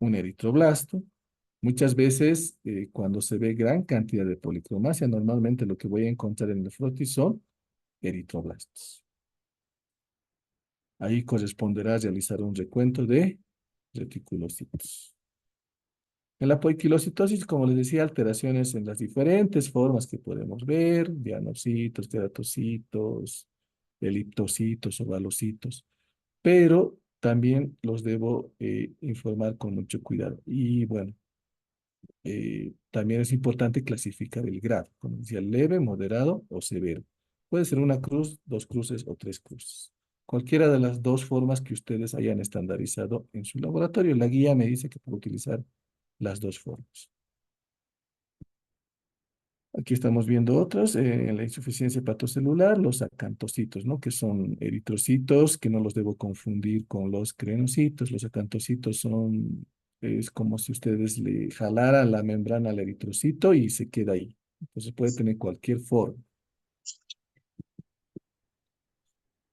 Un eritroblasto. Muchas veces, cuando se ve gran cantidad de policromasia, normalmente lo que voy a encontrar en el frotis son eritroblastos. Ahí corresponderá realizar un recuento de reticulocitos. En la poiquilocitosis, como les decía, alteraciones en las diferentes formas que podemos ver, dianocitos, queratocitos, eliptocitos, ovalocitos, pero también los debo informar con mucho cuidado. Y bueno, también es importante clasificar el grado, como decía, leve, moderado o severo. Puede ser una cruz, 2 cruces o 3 cruces. Cualquiera de las dos formas que ustedes hayan estandarizado en su laboratorio. La guía me dice que puedo utilizar las dos formas. Aquí estamos viendo otros, en la insuficiencia hepatocelular, los acantocitos, ¿no? Que son eritrocitos, que no los debo confundir con los crenocitos. Los acantocitos son, es como si ustedes le jalaran la membrana al eritrocito y se queda ahí. Entonces puede tener cualquier forma.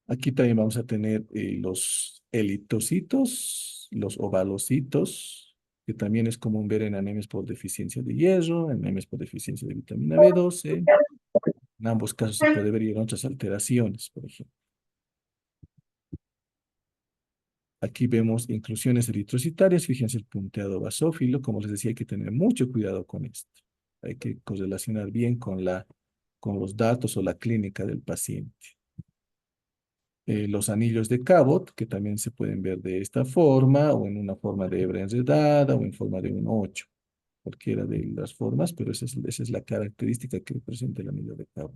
Aquí también vamos a tener los elitocitos, los ovalocitos, que también es común ver en anemias por deficiencia de hierro, en anemias por deficiencia de vitamina B12. En ambos casos se puede ver y en otras alteraciones, por ejemplo. Aquí vemos inclusiones eritrocitarias. Fíjense el punteado basófilo. Como les decía, hay que tener mucho cuidado con esto. Hay que correlacionar bien con los datos o la clínica del paciente. Los anillos de Cabot, que también se pueden ver de esta forma, o en una forma de hebra enredada, o en forma de un 8, cualquiera de las formas, pero esa es la característica que presenta el anillo de Cabot.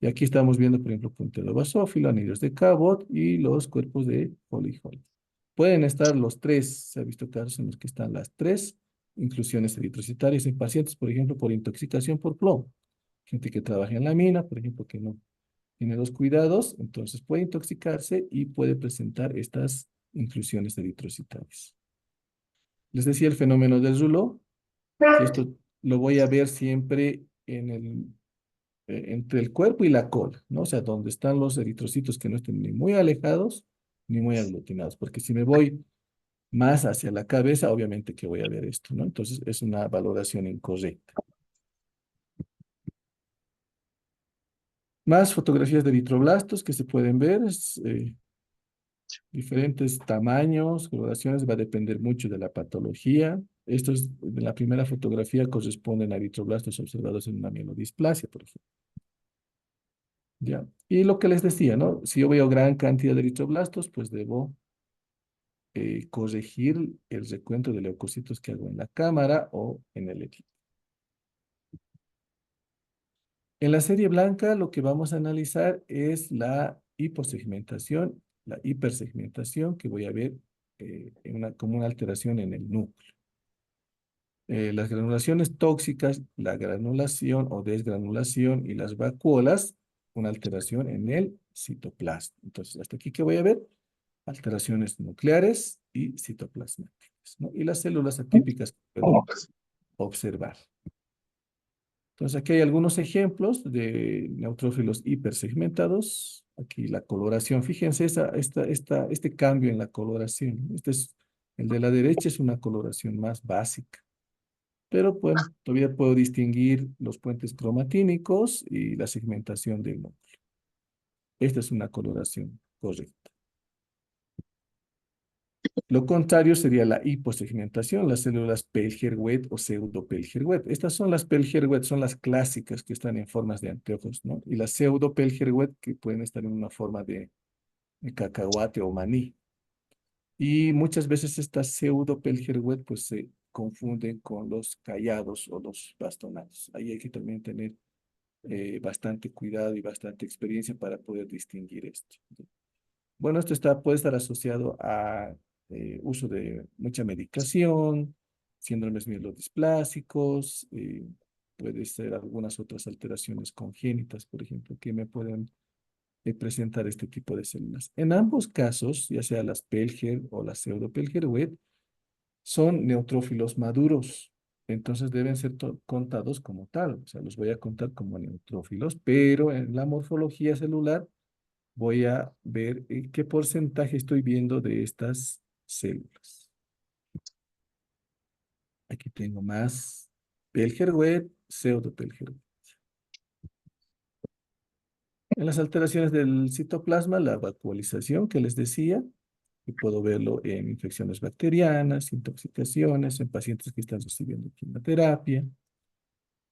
Y aquí estamos viendo, por ejemplo, puntero basófilo, anillos de Cabot y los cuerpos de Foley-Holt. Pueden estar los tres, se ha visto casos en los que están las tres inclusiones eritrocitarias en pacientes, por ejemplo, por intoxicación por plomo. Gente que trabaja en la mina, por ejemplo, que no tiene los cuidados, entonces puede intoxicarse y puede presentar estas inclusiones eritrocitarias. Les decía el fenómeno del rouleau, que esto lo voy a ver siempre entre el cuerpo y la cola, ¿no? O sea, donde están los eritrocitos que no estén ni muy alejados ni muy aglutinados, porque si me voy más hacia la cabeza, obviamente que voy a ver esto, ¿no? Entonces es una valoración incorrecta. Más fotografías de eritroblastos que se pueden ver, diferentes tamaños, coloraciones, va a depender mucho de la patología. Estos de la primera fotografía corresponden a eritroblastos observados en una mielodisplasia, por ejemplo. ¿Ya? Y lo que les decía, ¿no? Si yo veo gran cantidad de eritroblastos, pues debo corregir el recuento de leucocitos que hago en la cámara o en el equipo. En la serie blanca lo que vamos a analizar es la hiposegmentación, la hipersegmentación que voy a ver como una alteración en el núcleo. Las granulaciones tóxicas, la granulación o desgranulación y las vacuolas, una alteración en el citoplasma. Entonces, hasta aquí, ¿qué voy a ver? Alteraciones nucleares y citoplasmáticas, ¿no? Y las células atípicas que puedo observar. Entonces, aquí hay algunos ejemplos de neutrófilos hipersegmentados. Aquí la coloración, fíjense este cambio en la coloración. El de la derecha es una coloración más básica. Pero bueno, todavía puedo distinguir los puentes cromatínicos y la segmentación del núcleo. Esta es una coloración correcta. Lo contrario sería la hiposegmentación, las células Pellger-Wett o pseudo-Pellger-Wett. Estas son las Pellger-Wett, son las clásicas que están en formas de anteojos, ¿no? Y las pseudo-Pellger-Wett que pueden estar en una forma de cacahuate o maní. Y muchas veces estas pseudo-Pellger-Wett pues se confunden con los callados o los bastonados. Ahí hay que también tener bastante cuidado y bastante experiencia para poder distinguir esto. Bueno, esto puede estar asociado a uso de mucha medicación, síndromes mielodisplásicos, puede ser algunas otras alteraciones congénitas, por ejemplo, que me pueden presentar este tipo de células. En ambos casos, ya sea las Pellger o las pseudo-Pellger-Wett, son neutrófilos maduros, entonces deben ser contados como tal, o sea, los voy a contar como neutrófilos, pero en la morfología celular voy a ver qué porcentaje estoy viendo de estas células. Aquí tengo más Pellger-Wett, pseudo-Pellger-Wett. En las alteraciones del citoplasma, la vacuolización que les decía, y puedo verlo en infecciones bacterianas, intoxicaciones, en pacientes que están recibiendo quimioterapia.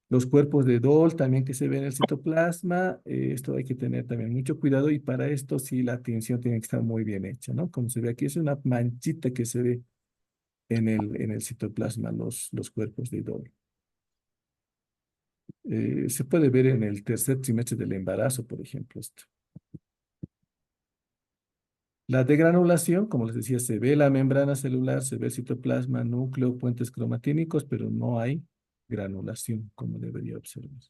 Los cuerpos de Dole también que se ven en el citoplasma, esto hay que tener también mucho cuidado y para esto sí la tinción tiene que estar muy bien hecha, ¿no? Como se ve aquí, es una manchita que se ve en el citoplasma, los cuerpos de Dole. Se puede ver en el tercer trimestre del embarazo, por ejemplo, esto. La degranulación, como les decía, se ve la membrana celular, se ve el citoplasma, núcleo, puentes cromatínicos, pero no hay granulación, como debería observar.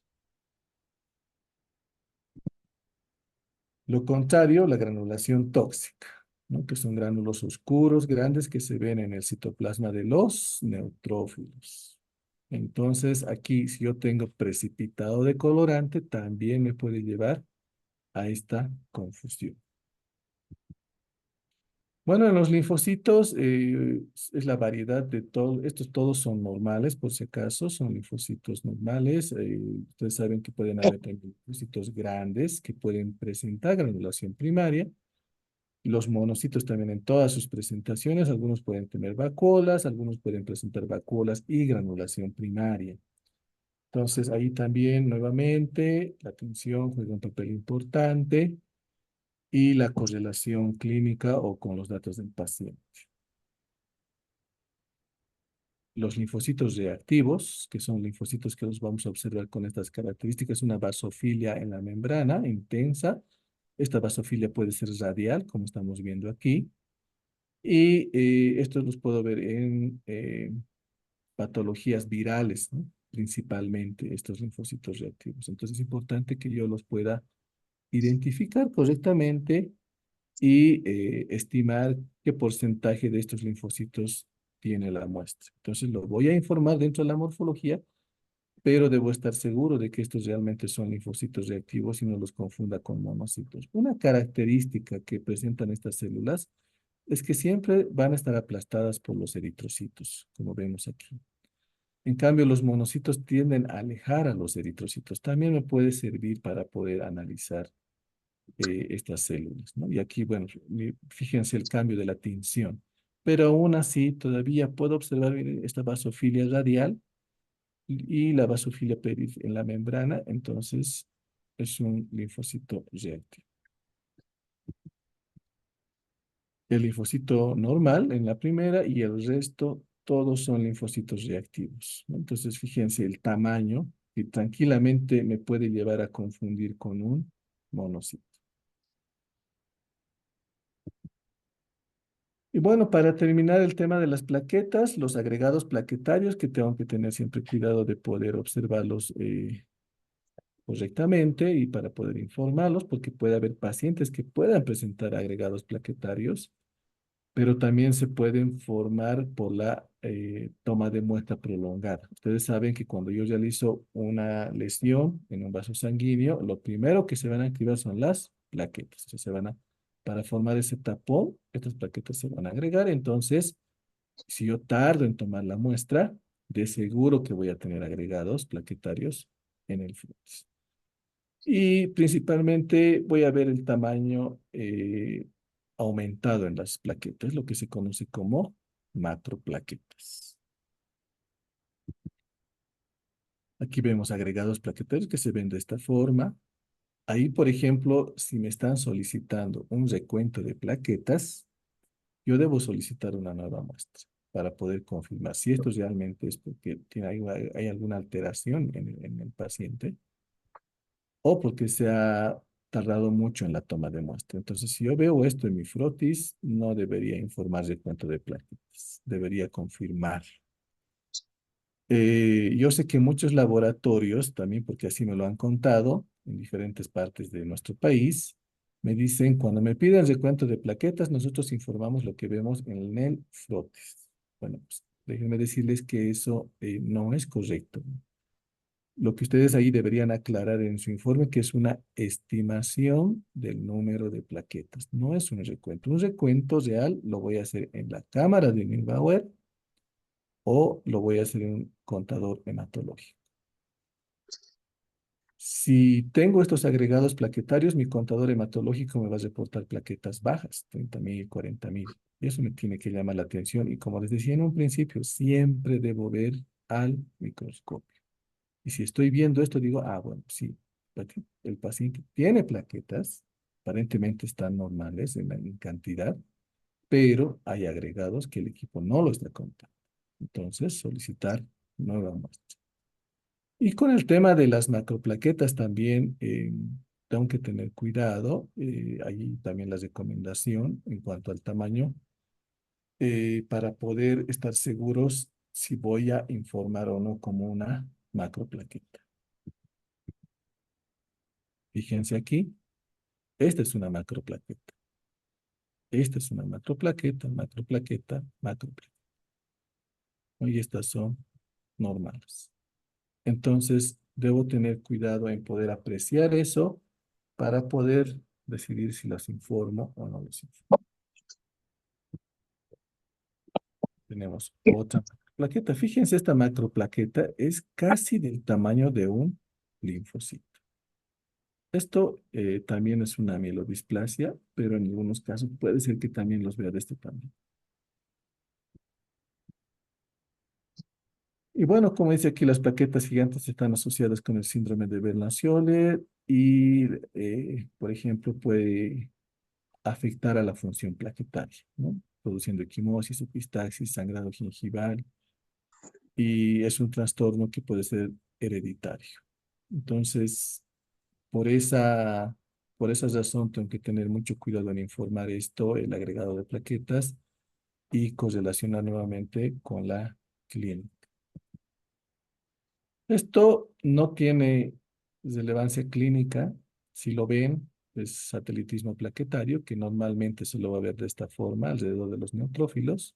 Lo contrario, la granulación tóxica, ¿no? Que son gránulos oscuros, grandes, que se ven en el citoplasma de los neutrófilos. Entonces, aquí, si yo tengo precipitado de colorante, también me puede llevar a esta confusión. Bueno, en los linfocitos es la variedad de todos, estos todos son normales, por si acaso, son linfocitos normales. Ustedes saben que pueden haber también linfocitos grandes que pueden presentar granulación primaria. Los monocitos también en todas sus presentaciones, algunos pueden tener vacuolas, algunos pueden presentar vacuolas y granulación primaria. Entonces, ahí también, nuevamente, la atención juega un papel importante y la correlación clínica o con los datos del paciente. Los linfocitos reactivos, que son linfocitos que los vamos a observar con estas características, una basofilia en la membrana intensa. Esta basofilia puede ser radial, como estamos viendo aquí. Y estos los puedo ver en patologías virales, ¿no? Principalmente estos linfocitos reactivos. Entonces es importante que yo los pueda identificar correctamente y estimar qué porcentaje de estos linfocitos tiene la muestra. Entonces lo voy a informar dentro de la morfología, pero debo estar seguro de que estos realmente son linfocitos reactivos y no los confunda con monocitos. Una característica que presentan estas células es que siempre van a estar aplastadas por los eritrocitos, como vemos aquí. En cambio, los monocitos tienden a alejar a los eritrocitos. También me puede servir para poder analizar estas células, ¿no? Y aquí, bueno, fíjense el cambio de la tinción. Pero aún así, todavía puedo observar esta basofilia radial y la basofilia en la membrana. Entonces, es un linfocito reactivo. El linfocito normal en la primera y el resto, todos son linfocitos reactivos, ¿no? Entonces, fíjense el tamaño que tranquilamente me puede llevar a confundir con un monocito. Y bueno, para terminar el tema de las plaquetas, los agregados plaquetarios que tengo que tener siempre cuidado de poder observarlos correctamente y para poder informarlos, porque puede haber pacientes que puedan presentar agregados plaquetarios, pero también se pueden formar por la toma de muestra prolongada. Ustedes saben que cuando yo realizo una lesión en un vaso sanguíneo, lo primero que se van a activar son las plaquetas. Entonces, para formar ese tapón, estas plaquetas se van a agregar. Entonces, si yo tardo en tomar la muestra, de seguro que voy a tener agregados plaquetarios en el flujo. Y principalmente voy a ver el tamaño aumentado en las plaquetas, lo que se conoce como macroplaquetas. Aquí vemos agregados plaquetarios que se ven de esta forma. Ahí, por ejemplo, si me están solicitando un recuento de plaquetas, yo debo solicitar una nueva muestra para poder confirmar si esto realmente es porque hay alguna alteración en el paciente o porque se ha tardado mucho en la toma de muestra. Entonces, si yo veo esto en mi frotis, no debería informar de cuánto de plaquetas, debería confirmar. Yo sé que muchos laboratorios, también porque así me lo han contado en diferentes partes de nuestro país, me dicen, cuando me piden recuento de plaquetas, nosotros informamos lo que vemos en el frotis. Bueno, pues déjenme decirles que eso no es correcto. Lo que ustedes ahí deberían aclarar en su informe, que es una estimación del número de plaquetas, no es un recuento. Un recuento real lo voy a hacer en la cámara de Neubauer o lo voy a hacer en un contador hematológico. Si tengo estos agregados plaquetarios, mi contador hematológico me va a reportar plaquetas bajas, 30.000, 40.000. Y eso me tiene que llamar la atención. Y como les decía en un principio, siempre debo ver al microscopio. Y si estoy viendo esto, digo, bueno, sí, el paciente tiene plaquetas, aparentemente están normales en cantidad, pero hay agregados que el equipo no lo está contando. Entonces, solicitar nueva muestra. Y con el tema de las macroplaquetas también tengo que tener cuidado. Ahí también la recomendación en cuanto al tamaño para poder estar seguros si voy a informar o no como una macroplaqueta. Fíjense aquí, Esta es una macroplaqueta. Esta es una macroplaqueta, macroplaqueta, macroplaqueta. Y estas son normales. Entonces, debo tener cuidado en poder apreciar eso para poder decidir si las informo o no las informo. Tenemos otra plaqueta. Fíjense, esta macroplaqueta es casi del tamaño de un linfocito. Esto también es una mielodisplasia, pero en algunos casos puede ser que también los vea de este tamaño. Y bueno, como dice aquí, las plaquetas gigantes están asociadas con el síndrome de Bernasconi y, por ejemplo, puede afectar a la función plaquetaria, ¿no? Produciendo equimosis, epistaxis, sangrado gingival, y es un trastorno que puede ser hereditario. Entonces, por esa, por esa razón tengo que tener mucho cuidado en informar esto, el agregado de plaquetas, y correlacionar nuevamente con la clínica. Esto no tiene relevancia clínica. Si lo ven, es satelitismo plaquetario, que normalmente se lo va a ver de esta forma alrededor de los neutrófilos,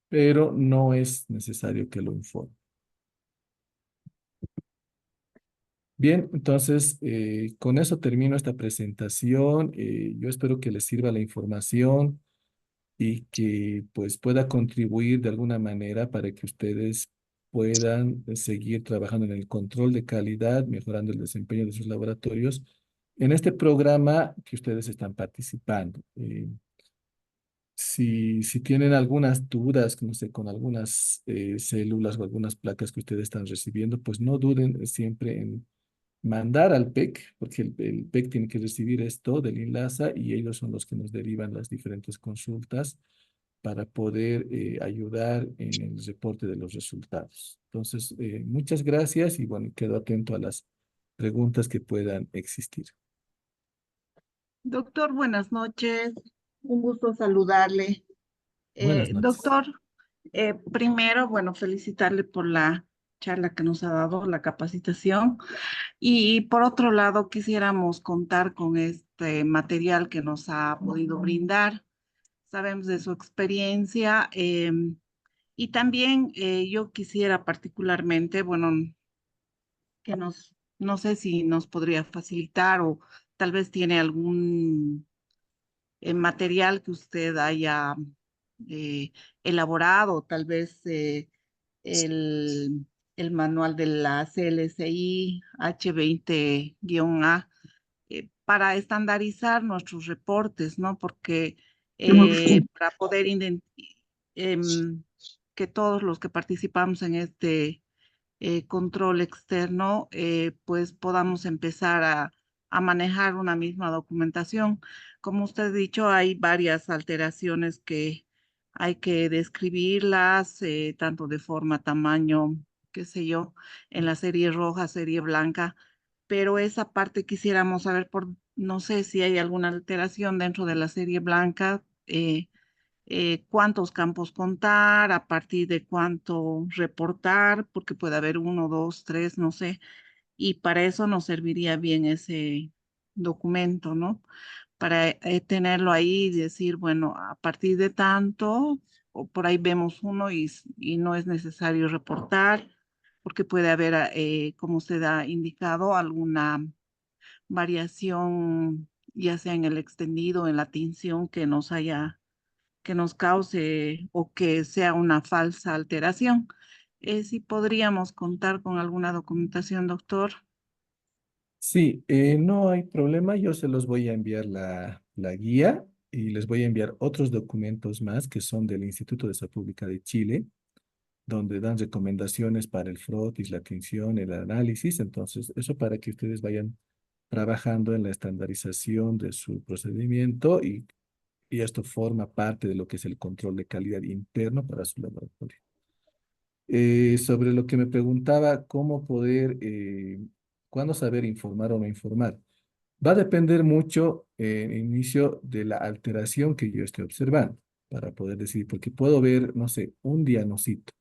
pero no es necesario que lo informe. Bien, entonces con eso termino esta presentación. Yo espero que les sirva la información y que pues pueda contribuir de alguna manera para que ustedes puedan seguir trabajando en el control de calidad, mejorando el desempeño de sus laboratorios en este programa que ustedes están participando. Si tienen algunas dudas, no sé, con algunas células o algunas placas que ustedes están recibiendo, pues no duden siempre en mandar al PEC, porque el PEC tiene que recibir esto del INLASA y ellos son los que nos derivan las diferentes consultas para poder ayudar en el reporte de los resultados. Entonces, muchas gracias y bueno, quedo atento a las preguntas que puedan existir. Doctor, buenas noches. Un gusto saludarle. Buenas noches. Doctor, primero, bueno, felicitarle por la charla que nos ha dado, la capacitación. Y por otro lado, quisiéramos contar con este material que nos ha podido brindar. Sabemos de su experiencia y también yo quisiera particularmente, bueno, que no sé si nos podría facilitar o tal vez tiene algún material que usted haya eh, elaborado, tal vez el, el manual de la CLSI H20-A para estandarizar nuestros reportes, ¿no? Porque para poder em, que todos los que participamos en este control externo, pues podamos empezar a manejar una misma documentación. Como usted ha dicho, hay varias alteraciones que hay que describirlas, tanto de forma, tamaño, qué sé yo, en la serie roja, serie blanca, pero esa parte quisiéramos saber no sé si hay alguna alteración dentro de la serie blanca. Cuántos campos contar, a partir de cuánto reportar, porque puede haber uno, dos, tres, no sé, y para eso nos serviría bien ese documento, ¿no? Para tenerlo ahí y decir, bueno, a partir de tanto, o por ahí vemos uno y no es necesario reportar, porque puede haber, como usted ha indicado, alguna variación, ya sea en el extendido, en la tinción que nos cause o que sea una falsa alteración. Si podríamos contar con alguna documentación, doctor. Sí, no hay problema. Yo se los voy a enviar la guía y les voy a enviar otros documentos más que son del Instituto de Salud Pública de Chile, donde dan recomendaciones para el frotis, la tinción, el análisis. Entonces, eso para que ustedes vayan trabajando en la estandarización de su procedimiento y esto forma parte de lo que es el control de calidad interno para su laboratorio. Sobre lo que me preguntaba, cómo poder, cuándo saber informar o no informar. Va a depender mucho en inicio de la alteración que yo esté observando para poder decir, porque puedo ver, no sé, un diagnóstico.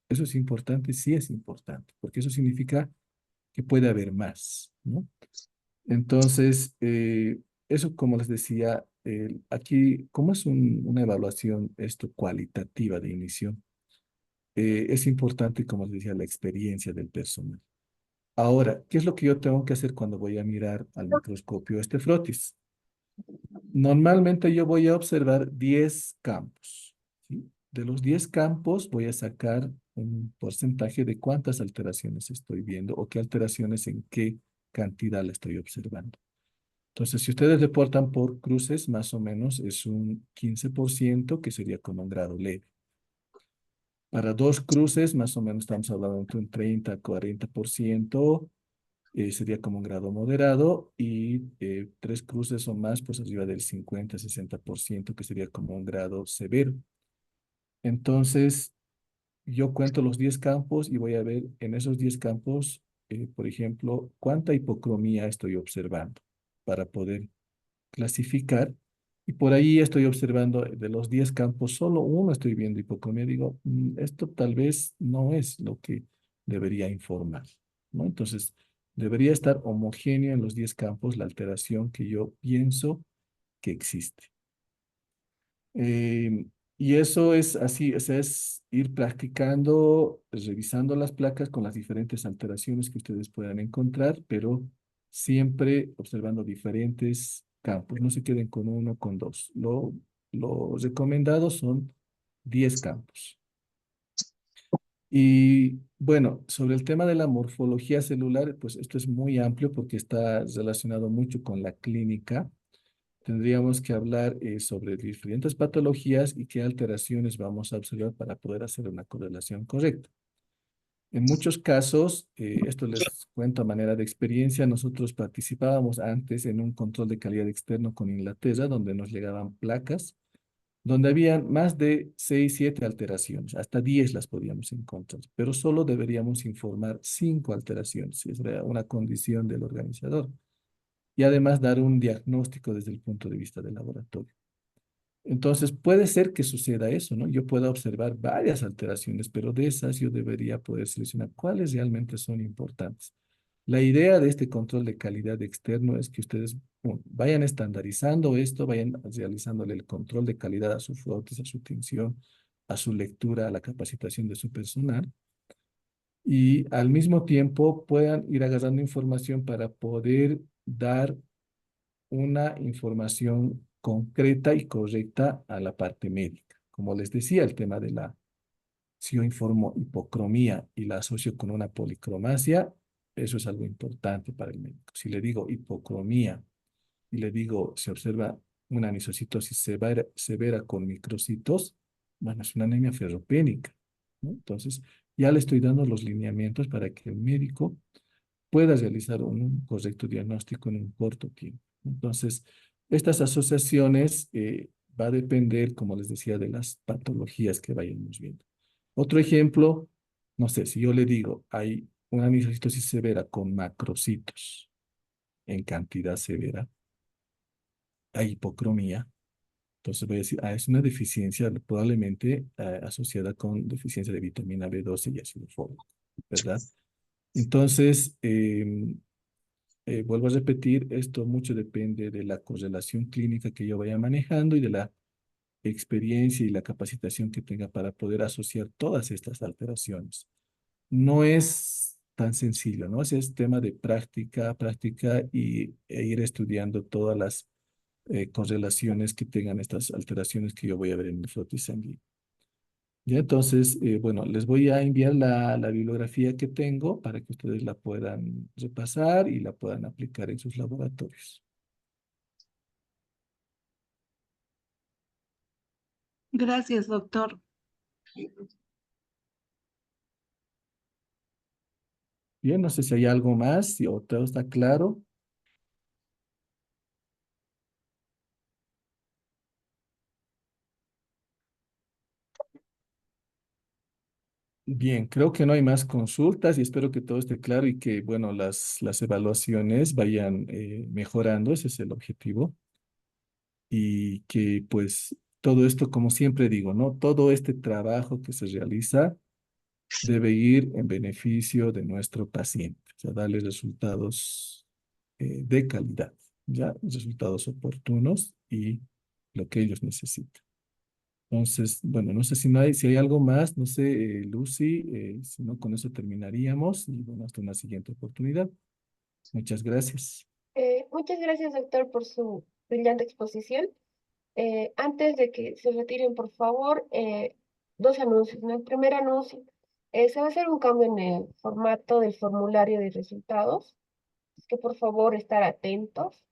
Eso es importante, sí es importante, porque eso significa que puede haber más, ¿no? Entonces, eso, como les decía, aquí, como es una evaluación esto cualitativa de inicio, es importante, como les decía, la experiencia del personal. Ahora, ¿qué es lo que yo tengo que hacer cuando voy a mirar al microscopio este frotis? Normalmente yo voy a observar 10 campos, ¿sí? De los 10 campos voy a sacar un porcentaje de cuántas alteraciones estoy viendo o qué alteraciones en qué cantidad la estoy observando. Entonces, si ustedes reportan por cruces, más o menos es un 15%, que sería como un grado leve. Para dos cruces, más o menos estamos hablando entre un 30 a 40%, sería como un grado moderado, y tres cruces o más, pues arriba del 50 a 60%, que sería como un grado severo. Entonces, yo cuento los 10 campos y voy a ver en esos 10 campos, por ejemplo, cuánta hipocromía estoy observando para poder clasificar. Y por ahí estoy observando de los 10 campos, solo uno estoy viendo hipocromía. Digo, esto tal vez no es lo que debería informar, ¿no? Entonces, debería estar homogéneo en los 10 campos la alteración que yo pienso que existe. Y eso es así, es ir practicando, revisando las placas con las diferentes alteraciones que ustedes puedan encontrar, pero siempre observando diferentes campos. No se queden con uno, con dos. Lo recomendado son 10 campos. Y bueno, sobre el tema de la morfología celular, pues esto es muy amplio porque está relacionado mucho con la clínica. Tendríamos que hablar sobre diferentes patologías y qué alteraciones vamos a observar para poder hacer una correlación correcta. En muchos casos, esto les cuento a manera de experiencia, nosotros participábamos antes en un control de calidad externo con Inglaterra, donde nos llegaban placas, donde habían más de 6, 7 alteraciones, hasta 10 las podíamos encontrar, pero solo deberíamos informar 5 alteraciones, esa era una condición del organizador, y además dar un diagnóstico desde el punto de vista del laboratorio. Entonces, puede ser que suceda eso, ¿no? Yo pueda observar varias alteraciones, pero de esas yo debería poder seleccionar cuáles realmente son importantes. La idea de este control de calidad externo es que ustedes vayan estandarizando esto, vayan realizándole el control de calidad a sus frotes, a su tinción, a su lectura, a la capacitación de su personal, y al mismo tiempo puedan ir agarrando información para poder dar una información concreta y correcta a la parte médica. Como les decía, el tema de si yo informo hipocromía y la asocio con una policromasia, eso es algo importante para el médico. Si le digo hipocromía y le digo, se observa una anisocitosis severa con microcitos, bueno, es una anemia ferropénica, ¿no? Entonces, ya le estoy dando los lineamientos para que el médico pueda realizar un correcto diagnóstico en un corto tiempo. Entonces, estas asociaciones va a depender, como les decía, de las patologías que vayamos viendo. Otro ejemplo, no sé, si yo le digo, hay una microcitosis severa con macrocitos en cantidad severa, hay hipocromía, entonces voy a decir, es una deficiencia probablemente asociada con deficiencia de vitamina B12 y ácido fólico, ¿verdad? Entonces, vuelvo a repetir, esto mucho depende de la correlación clínica que yo vaya manejando y de la experiencia y la capacitación que tenga para poder asociar todas estas alteraciones. No es tan sencillo, ¿no? Ese es tema de práctica, práctica e ir estudiando todas las correlaciones que tengan estas alteraciones que yo voy a ver en mi frotis sanguíneo. Ya, entonces, bueno, les voy a enviar la bibliografía que tengo para que ustedes la puedan repasar y la puedan aplicar en sus laboratorios. Gracias, doctor. Bien, no sé si hay algo más, si o todo está claro. Bien, creo que no hay más consultas y espero que todo esté claro y que, bueno, las evaluaciones vayan mejorando, ese es el objetivo. Y que, pues, todo esto, como siempre digo, ¿no? Todo este trabajo que se realiza debe ir en beneficio de nuestro paciente, o sea, darle resultados de calidad. ya, resultados oportunos y lo que ellos necesitan. Entonces, bueno, no sé si hay algo más, no sé, Lucy, si no, con eso terminaríamos y bueno, hasta una siguiente oportunidad. Muchas gracias. Muchas gracias, doctor, por su brillante exposición. Antes de que se retiren, por favor, dos anuncios, ¿no? El primer anuncio, se va a hacer un cambio en el formato del formulario de resultados. Es que por favor estar atentos.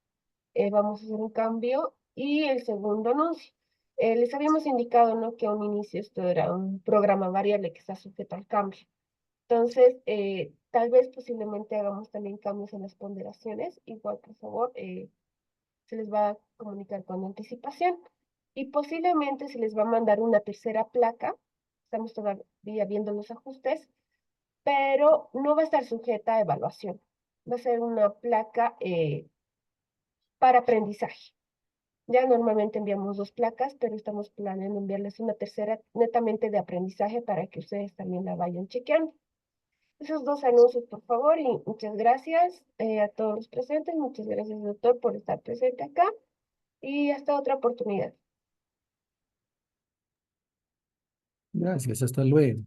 Vamos a hacer un cambio. Y el segundo anuncio, les habíamos indicado, ¿no? Que a un inicio esto era un programa variable que está sujeto al cambio. Entonces, tal vez posiblemente hagamos también cambios en las ponderaciones. Igual, por favor, se les va a comunicar con anticipación y posiblemente se les va a mandar una tercera placa. Estamos todavía viendo los ajustes, pero no va a estar sujeta a evaluación. Va a ser una placa para aprendizaje. Ya normalmente enviamos dos placas, pero estamos planeando enviarles una tercera netamente de aprendizaje para que ustedes también la vayan chequeando. Esos dos anuncios, por favor, y muchas gracias a todos los presentes. Muchas gracias, doctor, por estar presente acá y hasta otra oportunidad. Gracias, hasta luego.